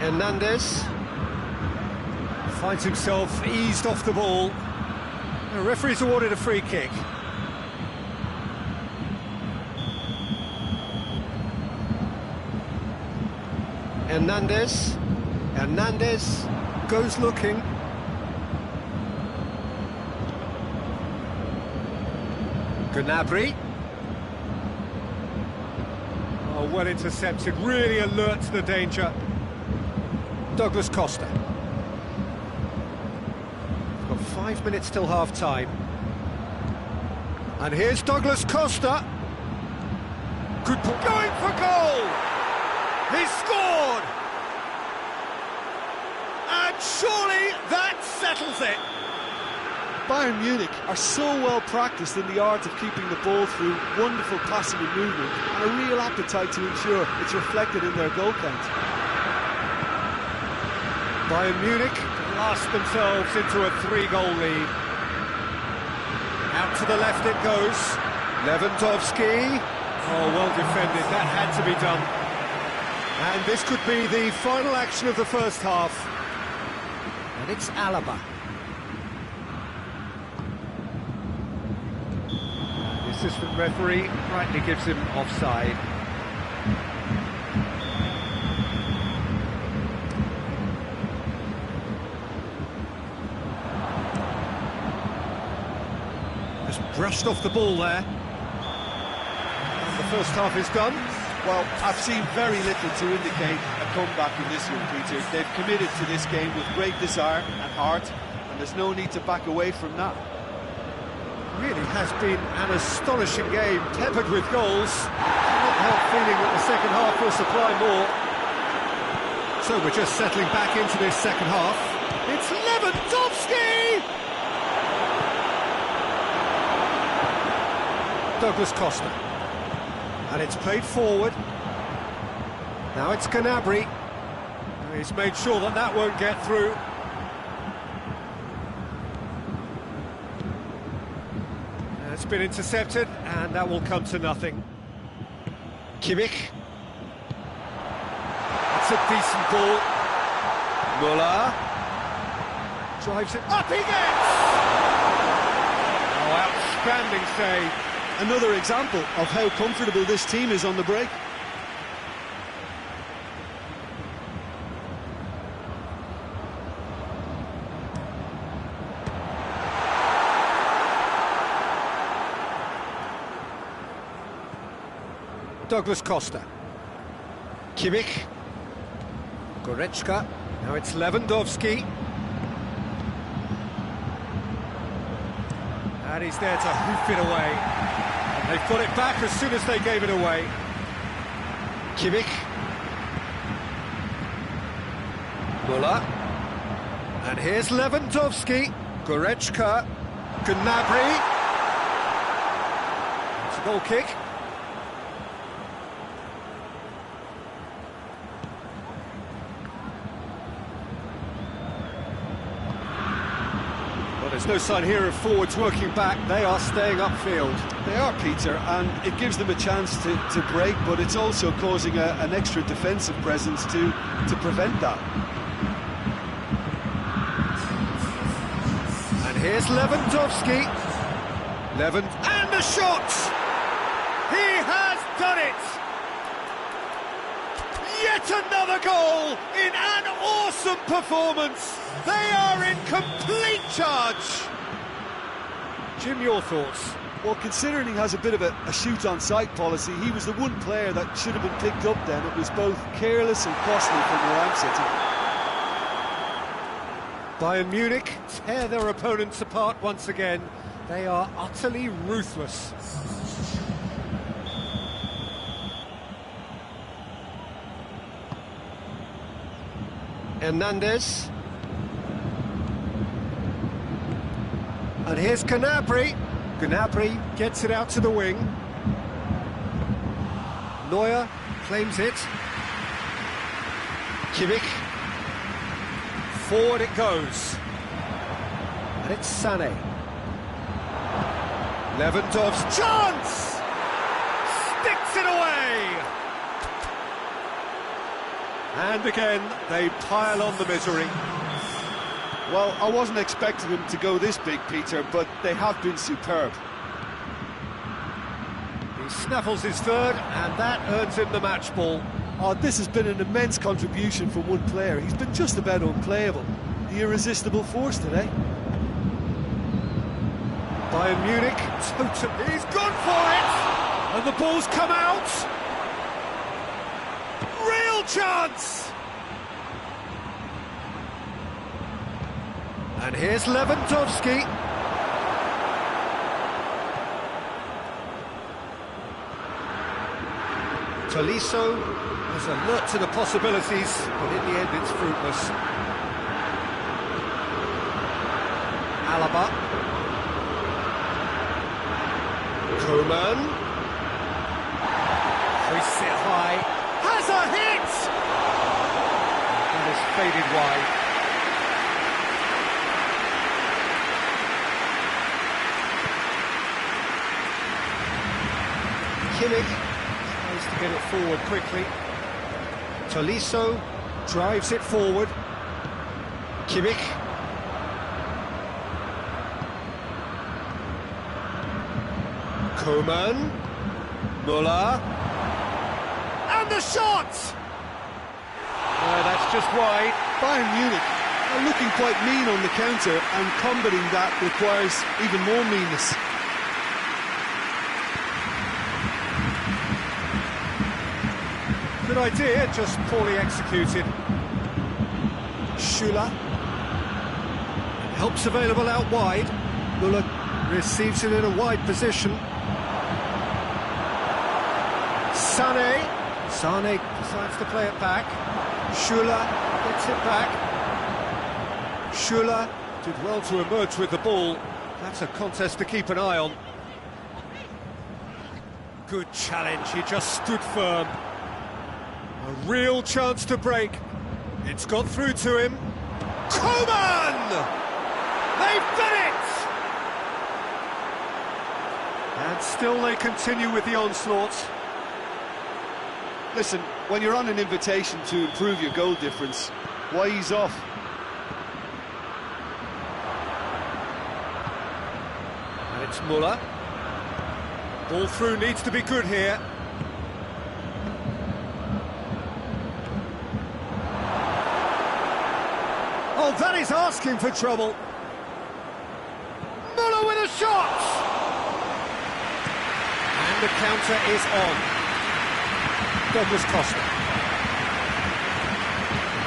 Hernandez finds himself eased off the ball. The referee's awarded a free kick. Hernandez. Hernandez goes looking. Gnabry. Oh, well intercepted, really alert to the danger. Douglas Costa. Got 5 minutes till half-time. And here's Douglas Costa. Good ball. Going for goal! He's scored! And surely that settles it! Bayern Munich are so well practiced in the art of keeping the ball through wonderful passing and movement, and a real appetite to ensure it's reflected in their goal count. Bayern Munich blast themselves into a 3-goal lead. Out to the left it goes. Lewandowski. Oh, well defended, that had to be done. And this could be the final action of the first half. And it's Alaba. The assistant referee rightly gives him offside. Just brushed off the ball there. And the first half is done. Well, I've seen very little to indicate a comeback in this one, Peter. They've committed to this game with great desire and heart, and there's no need to back away from that. Really has been an astonishing game, peppered with goals. Cannot help feeling that the second half will supply more. So we're just settling back into this second half. It's Lewandowski! Douglas Costa. And it's played forward. Now it's Gnabry. He's made sure that that won't get through. It's been intercepted, and that will come to nothing. Kimmich. That's a decent ball. Muller. Drives it up, he gets! Oh, outstanding save. Another example of how comfortable this team is on the break. Douglas Costa. Kimmich. Goretzka. Now it's Lewandowski. And he's there to hoof it away. And they've got it back as soon as they gave it away. Kimmich. Muller. And here's Lewandowski. Goretzka. Gnabry. It's a goal kick. There's no sign here of forwards working back. They are staying upfield. They are, Peter, and it gives them a chance to break, but it's also causing an extra defensive presence to prevent that. And here's Lewandowski. And the shot! He has done it! Yet another goal in an awesome performance. They are in complete charge. Jim, your thoughts? Well, considering he has a bit of a shoot-on-sight policy, he was the one player that should have been picked up then. It was both careless and costly from where I'm sitting. Bayern Munich tear their opponents apart once again. They are utterly ruthless. Hernandez. And here's Gnabry. Gnabry gets it out to the wing. Neuer claims it. Kimmich. Forward it goes. And it's Sané. Lewandowski. Chance! Sticks it away! And again, they pile on the misery. Well, I wasn't expecting them to go this big, Peter, but they have been superb. He snaffles his third, and that earns him the match ball. Oh, this has been an immense contribution from one player. He's been just about unplayable. The irresistible force today. Bayern Munich, totally. He's gone for it! And the ball's come out! Real chance! And here's Lewandowski. Tolisso is alert to the possibilities, but in the end it's fruitless. Alaba. Coman. Hoists it high. Has a hit! That is faded wide. Kimmich tries to get it forward quickly. Tolisso drives it forward. Kimmich. Coman. Müller. And the shot! That's just wide. Bayern Munich are looking quite mean on the counter, and combating that requires even more meanness. Good idea, just poorly executed. Schüller. Help's available out wide. Müller receives it in a wide position. Sané decides to play it back. Schüller gets it back. Schüller did well to emerge with the ball. That's a contest to keep an eye on. Good challenge, he just stood firm. A real chance to break. It's got through to him. Coman! They've done it! And still they continue with the onslaught. Listen, when you're on an invitation to improve your goal difference, why ease off? And it's Müller. Ball through needs to be good here. Oh, that is asking for trouble. Müller with a shot! And the counter is on. Douglas Costa.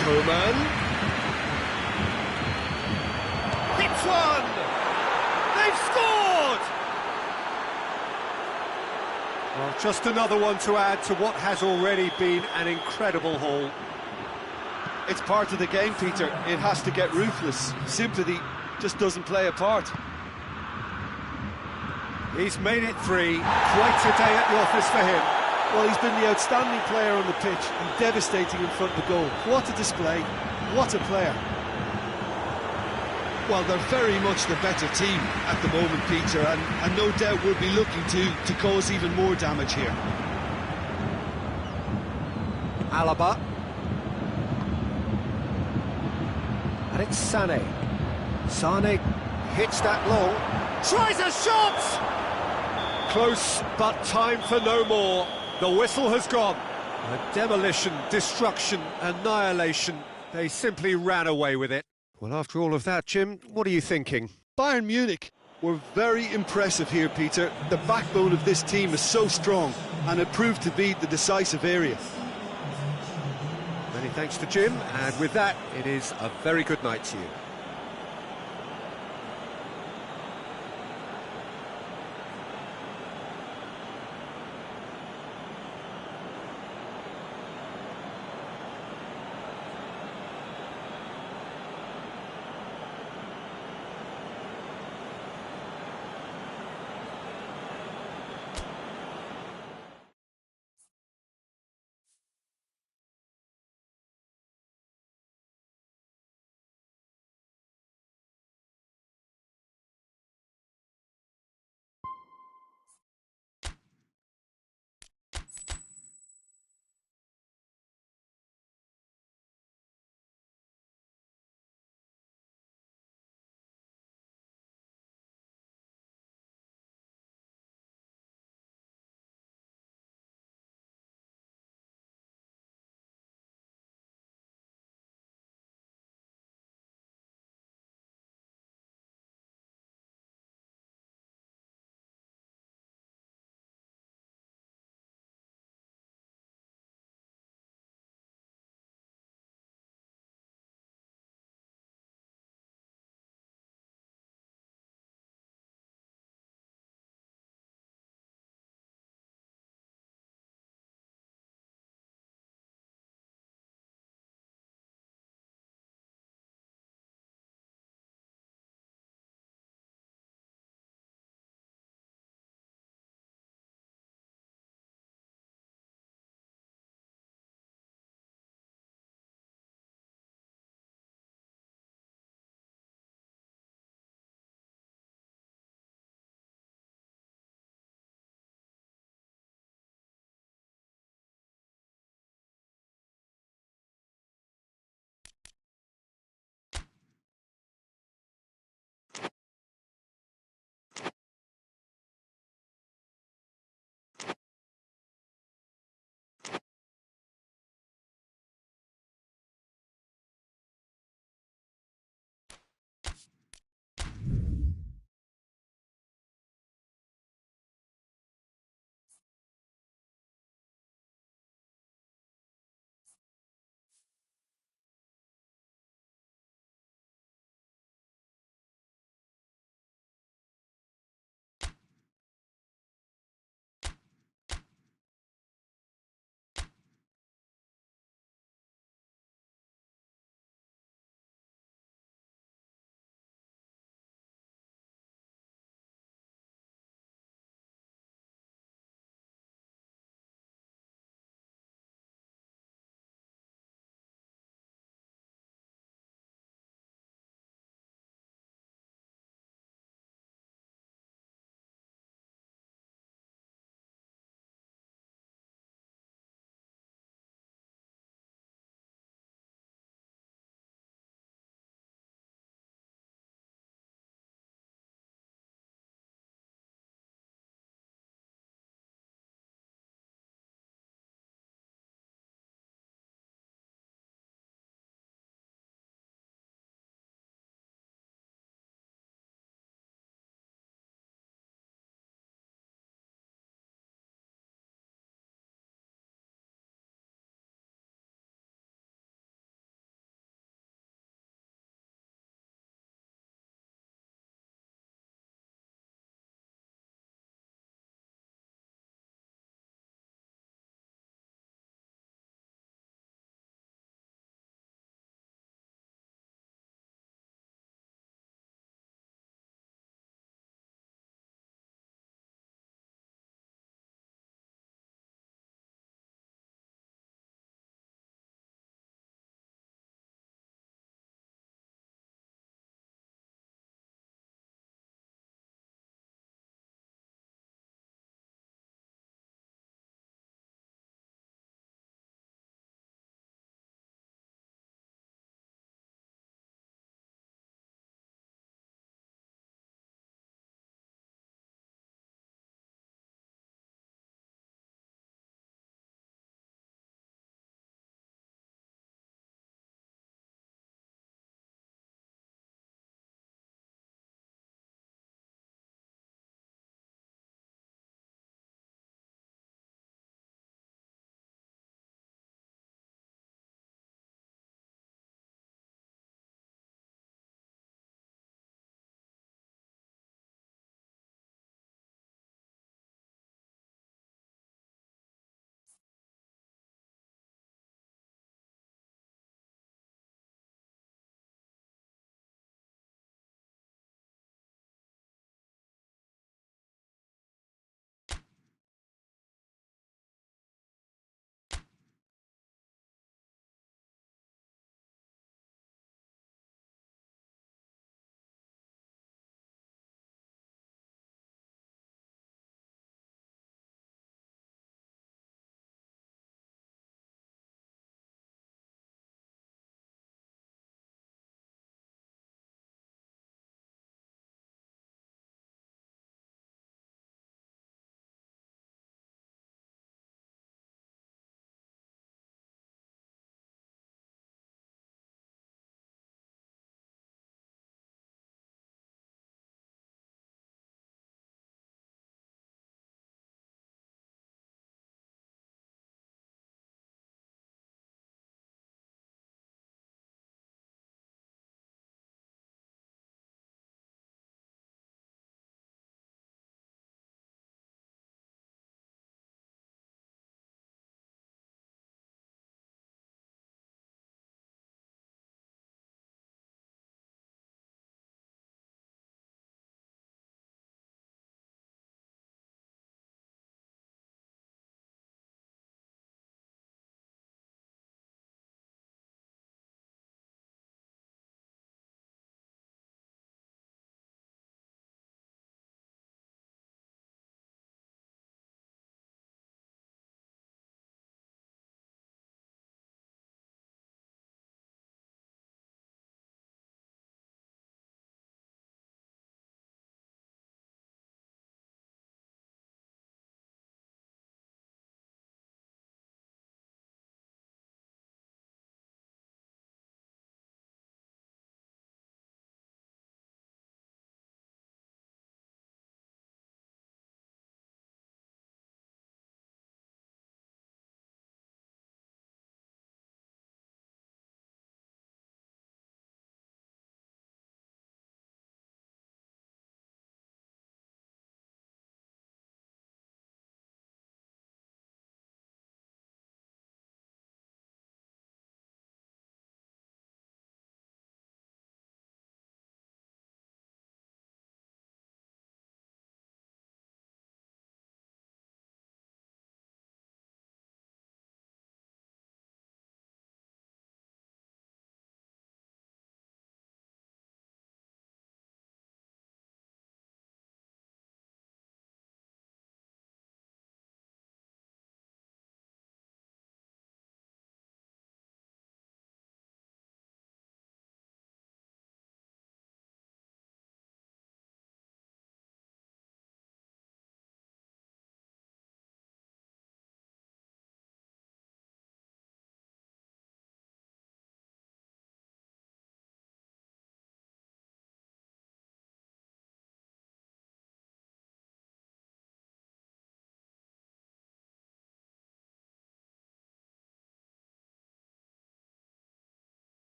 Coman. Hits one! They've scored! Well, just another one to add to what has already been an incredible haul. It's part of the game, Peter. It has to get ruthless. Sympathy just doesn't play a part. He's made it 3. Quite a day at the office for him. Well, he's been the outstanding player on the pitch and devastating in front of the goal. What a display. What a player. Well, they're very much the better team at the moment, Peter, and no doubt will be looking to cause even more damage here. Alaba. And it's Sané. Sané hits that long. Tries a shot! Close, but time for no more. The whistle has gone. A demolition, destruction, annihilation. They simply ran away with it. Well, after all of that, Jim, what are you thinking? Bayern Munich were very impressive here, Peter. The backbone of this team is so strong, and it proved to be the decisive area. Many thanks to Jim, and with that, it is a very good night to you.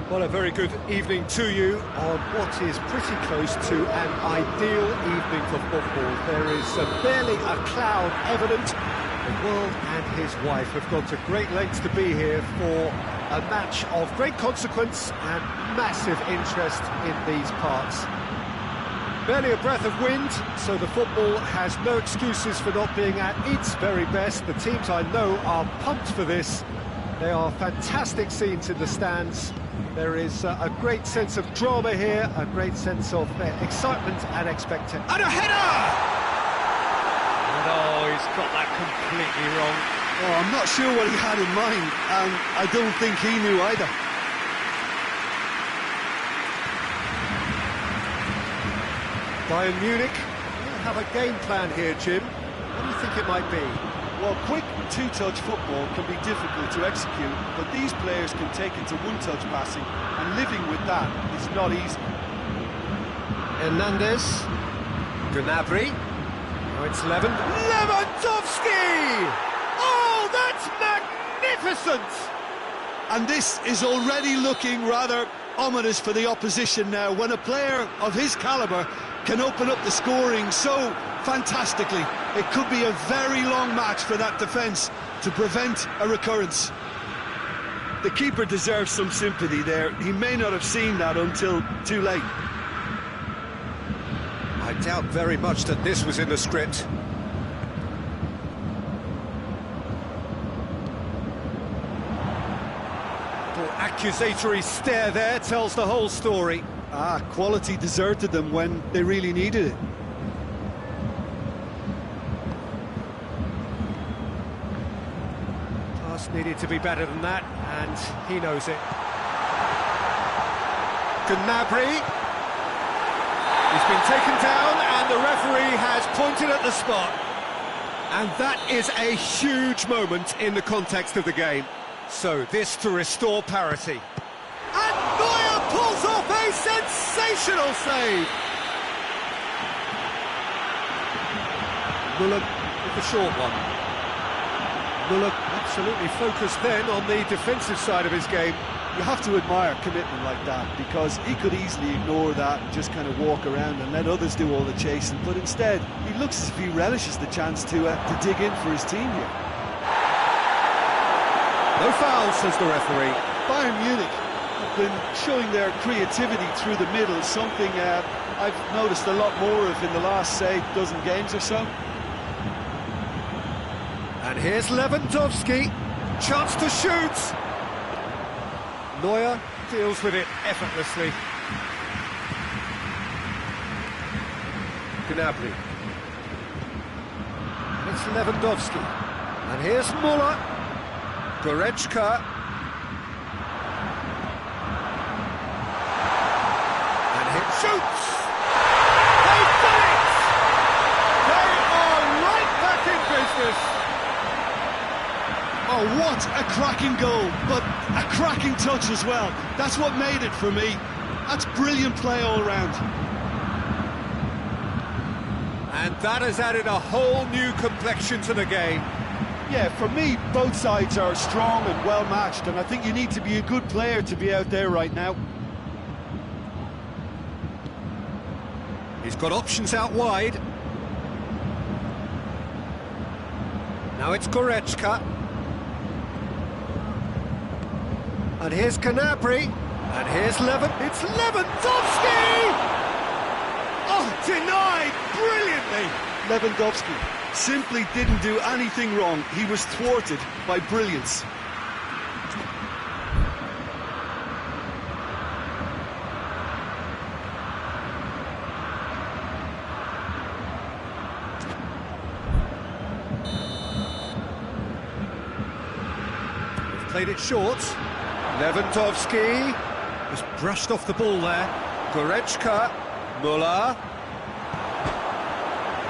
Well, a very good evening to you on what is pretty close to an ideal evening for football. There is barely a cloud evident. The world and his wife have gone to great lengths to be here for a match of great consequence and massive interest in these parts. Barely a breath of wind, so the football has no excuses for not being at its very best. The teams I know are pumped for this. They are fantastic scenes in the stands. There is a great sense of drama here, a great sense of excitement and expectation. And a header! No, he's got that completely wrong. Oh, I'm not sure what he had in mind, and I don't think he knew either. Bayern Munich have a game plan here, Jim. What do you think it might be? Well, quick two-touch football can be difficult to execute, but these players can take it to one-touch passing, and living with that is not easy. Hernandez, Gnabry, now it's Lewandowski! Oh, that's magnificent! And this is already looking rather ominous for the opposition now, when a player of his calibre can open up the scoring so fantastically. It could be a very long match for that defence to prevent a recurrence. The keeper deserves some sympathy there. He may not have seen that until too late. I doubt very much that this was in the script. Little accusatory stare there tells the whole story. Quality deserted them when they really needed it. Pass needed to be better than that, and he knows it. Gnabry. He's been taken down, and the referee has pointed at the spot. And that is a huge moment in the context of the game. So this to restore parity. And Neuer pulls off a sensational save! Müller with the short one. Müller absolutely focused then on the defensive side of his game. You have to admire commitment like that, because he could easily ignore that and just kind of walk around and let others do all the chasing, but instead he looks as if he relishes the chance to dig in for his team here. No foul, says the referee. Bayern Munich have been showing their creativity through the middle, something I've noticed a lot more of in the last, say, dozen games or so. And here's Lewandowski, chance to shoot. Neuer deals with it effortlessly. Gnabry. And it's Lewandowski. And here's Müller. Goretzka. And he shoots! They've done it! They are right back in business! Oh, what a cracking goal, but a cracking touch as well. That's what made it for me. That's brilliant play all round. And that has added a whole new complexion to the game. Yeah, for me, both sides are strong and well matched, and I think you need to be a good player to be out there right now. He's got options out wide. Now it's Goretzka. And here's Gnabry. And here's It's Lewandowski! Oh, denied brilliantly! Lewandowski simply didn't do anything wrong. He was thwarted by brilliance. They've played it short. Lewandowski was brushed off the ball there. Goretzka, Müller.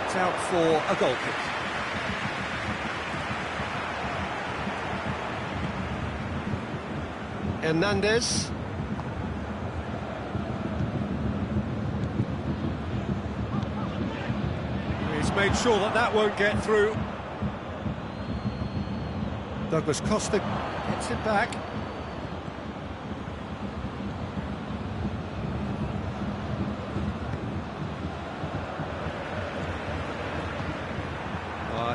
It's out for a goal kick. Hernandez. He's made sure that that won't get through. Douglas Costa gets it back.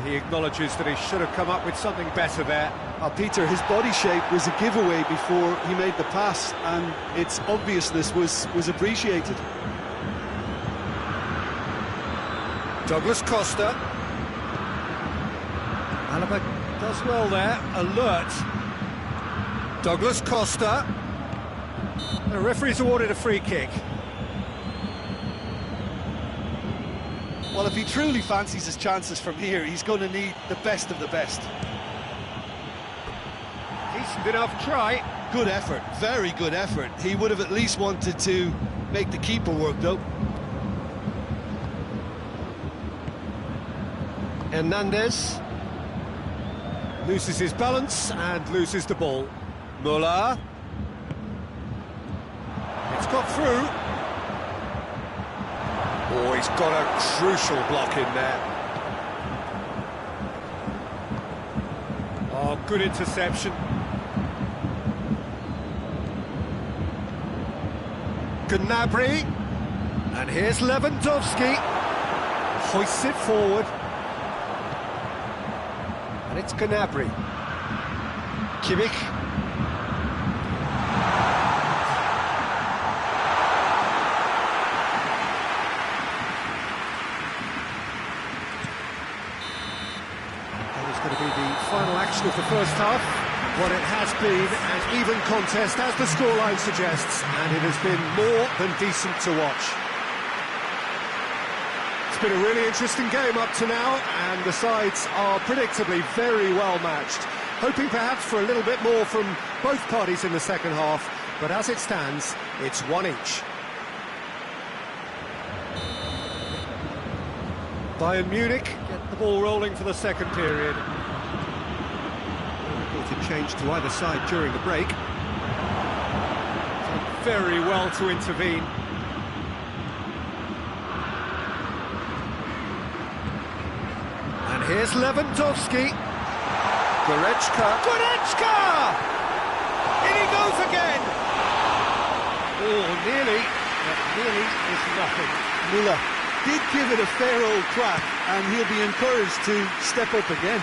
He acknowledges that he should have come up with something better there. Peter, his body shape was a giveaway before he made the pass, and its obviousness was appreciated. Douglas Costa. Alaba does well there, alert. Douglas Costa. The referee's awarded a free kick. Well, if he truly fancies his chances from here, he's going to need the best of the best. Decent enough try. Good effort, very good effort. He would have at least wanted to make the keeper work, though. Hernandez loses his balance and loses the ball. Muller. It's got through. Oh, he's got a crucial block in there. Oh, good interception. Gnabry. And here's Lewandowski. Hoists it forward. And it's Gnabry. Kimmich. Going to be the final action of the first half. What it has been an even contest, as the scoreline suggests, and it has been more than decent to watch. It's been a really interesting game up to now, and the sides are predictably very well matched. Hoping perhaps for a little bit more from both parties in the second half, but as it stands, it's one each. Bayern Munich get the ball rolling for the second period. Difficulty change to either side during the break. Done very well to intervene. And here's Lewandowski. Goretzka! In he goes again! Oh, nearly. But nearly is nothing. Muller did give it a fair old crack, and he'll be encouraged to step up again.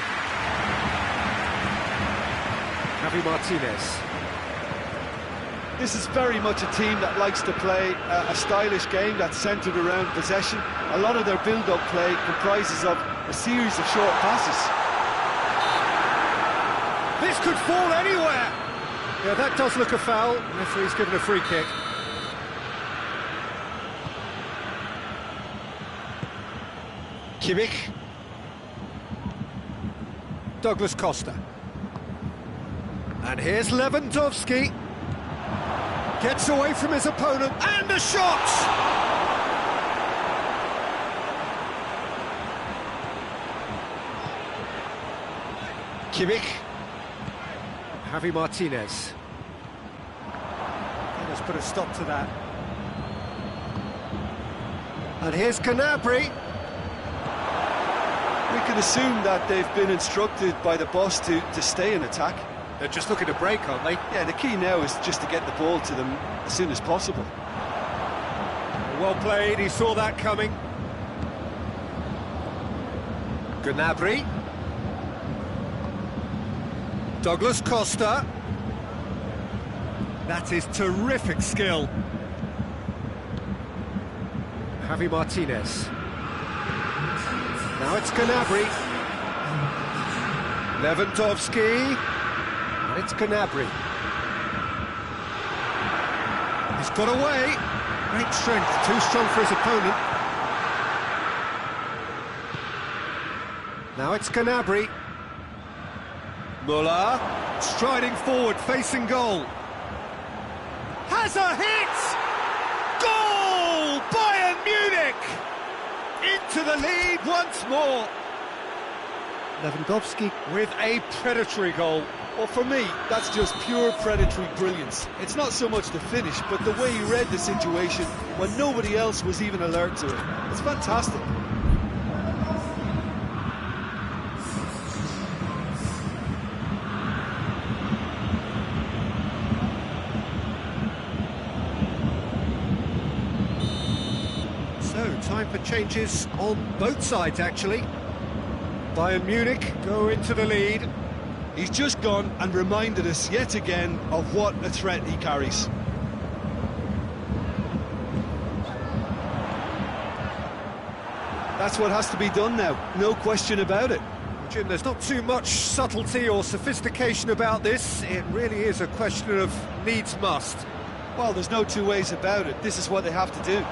Javi Martinez. This is very much a team that likes to play a stylish game that's centred around possession. A lot of their build-up play comprises of a series of short passes. This could fall anywhere! Yeah, that does look a foul. Referee's given a free kick. Kimmich. Douglas Costa. And here's Lewandowski. Gets away from his opponent, and a shot! Kimmich. Javi Martinez. Let's put a stop to that. And here's Gnabry. We can assume that they've been instructed by the boss to stay in attack. They're just looking to break, aren't they? Yeah, the key now is just to get the ball to them as soon as possible. Well played, he saw that coming. Gnabry. Douglas Costa. That is terrific skill. Javi Martinez. Now it's Gnabry. Lewandowski. And it's Gnabry. He's got away. Great strength, too strong for his opponent. Now it's Gnabry. Muller, striding forward, facing goal. Has a hit! Goal! Bayern Munich! Into the lead once more. Lewandowski with a predatory goal. Well, for me, that's just pure predatory brilliance. It's not so much the finish, but the way he read the situation when nobody else was even alert to it. It's fantastic. So, time for changes on both sides, actually. Bayern Munich go into the lead. He's just gone and reminded us yet again of what a threat he carries. That's what has to be done now, no question about it. Jim, there's not too much subtlety or sophistication about this. It really is a question of needs must. Well, there's no two ways about it. This is what they have to do.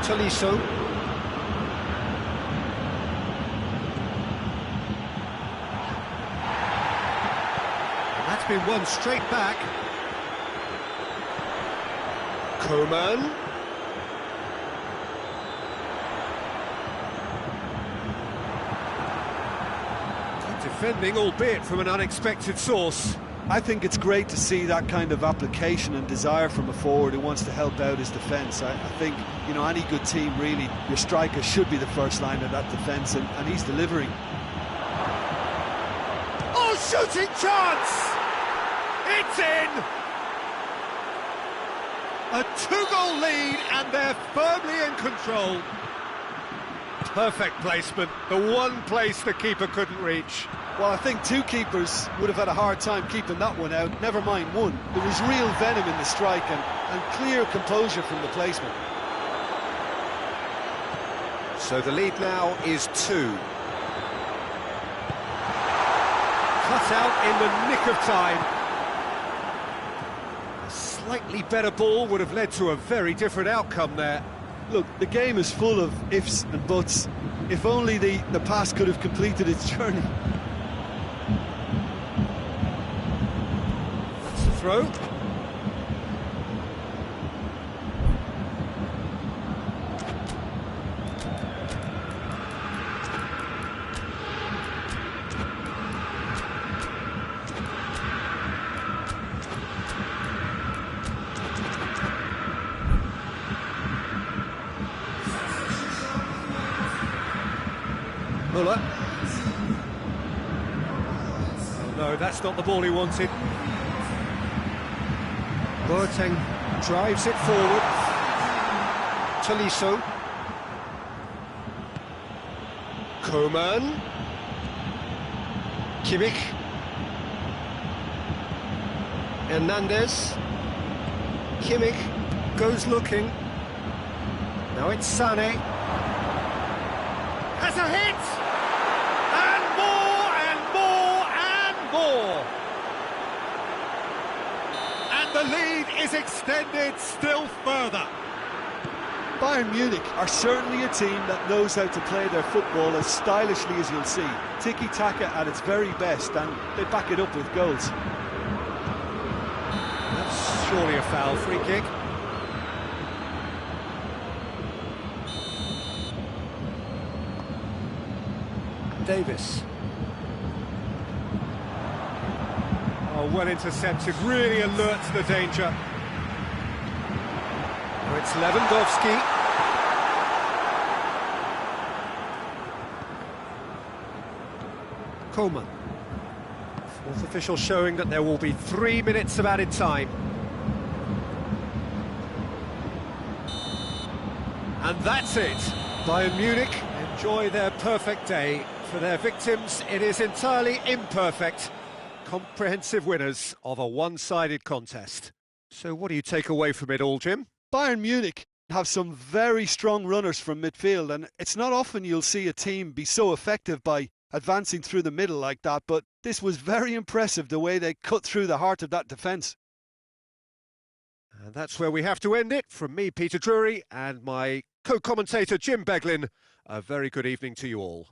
Tolisso. And that's been won straight back. Coman. Good defending, albeit from an unexpected source. I think it's great to see that kind of application and desire from a forward who wants to help out his defence. I think, you know, any good team, really, your striker should be the first line of that defence, and he's delivering. Oh, shooting chance! It's in! A two-goal lead, and they're firmly in control. Perfect placement, the one place the keeper couldn't reach. Well, I think two keepers would have had a hard time keeping that one out, never mind one. There was real venom in the strike and clear composure from the placement. So the lead now is 2. Cut out in the nick of time. A slightly better ball would have led to a very different outcome there. Look, the game is full of ifs and buts. If only the pass could have completed its journey. That's the throw. Muller. Oh no, that's not the ball he wanted. Boateng drives it forward. Tolisso. Coman. Kimmich. Hernandez. Kimmich goes looking. Now it's Sané. Has a hit! And more, and more, and more! And the lead is extended still further. Bayern Munich are certainly a team that knows how to play their football as stylishly as you'll see. Tiki-taka at its very best, and they back it up with goals. That's surely a foul, free kick. Davis. Oh, well intercepted, really alert to the danger. Oh, it's Lewandowski. Coman. Fourth official showing that there will be 3 minutes of added time. And that's it. Bayern Munich enjoy their perfect day. For their victims, it is entirely imperfect. Comprehensive winners of a one-sided contest. So what do you take away from it all, Jim? Bayern Munich have some very strong runners from midfield, and it's not often you'll see a team be so effective by advancing through the middle like that, but this was very impressive, the way they cut through the heart of that defence. And that's where we have to end it. From me, Peter Drury, and my co-commentator, Jim Beglin, a very good evening to you all.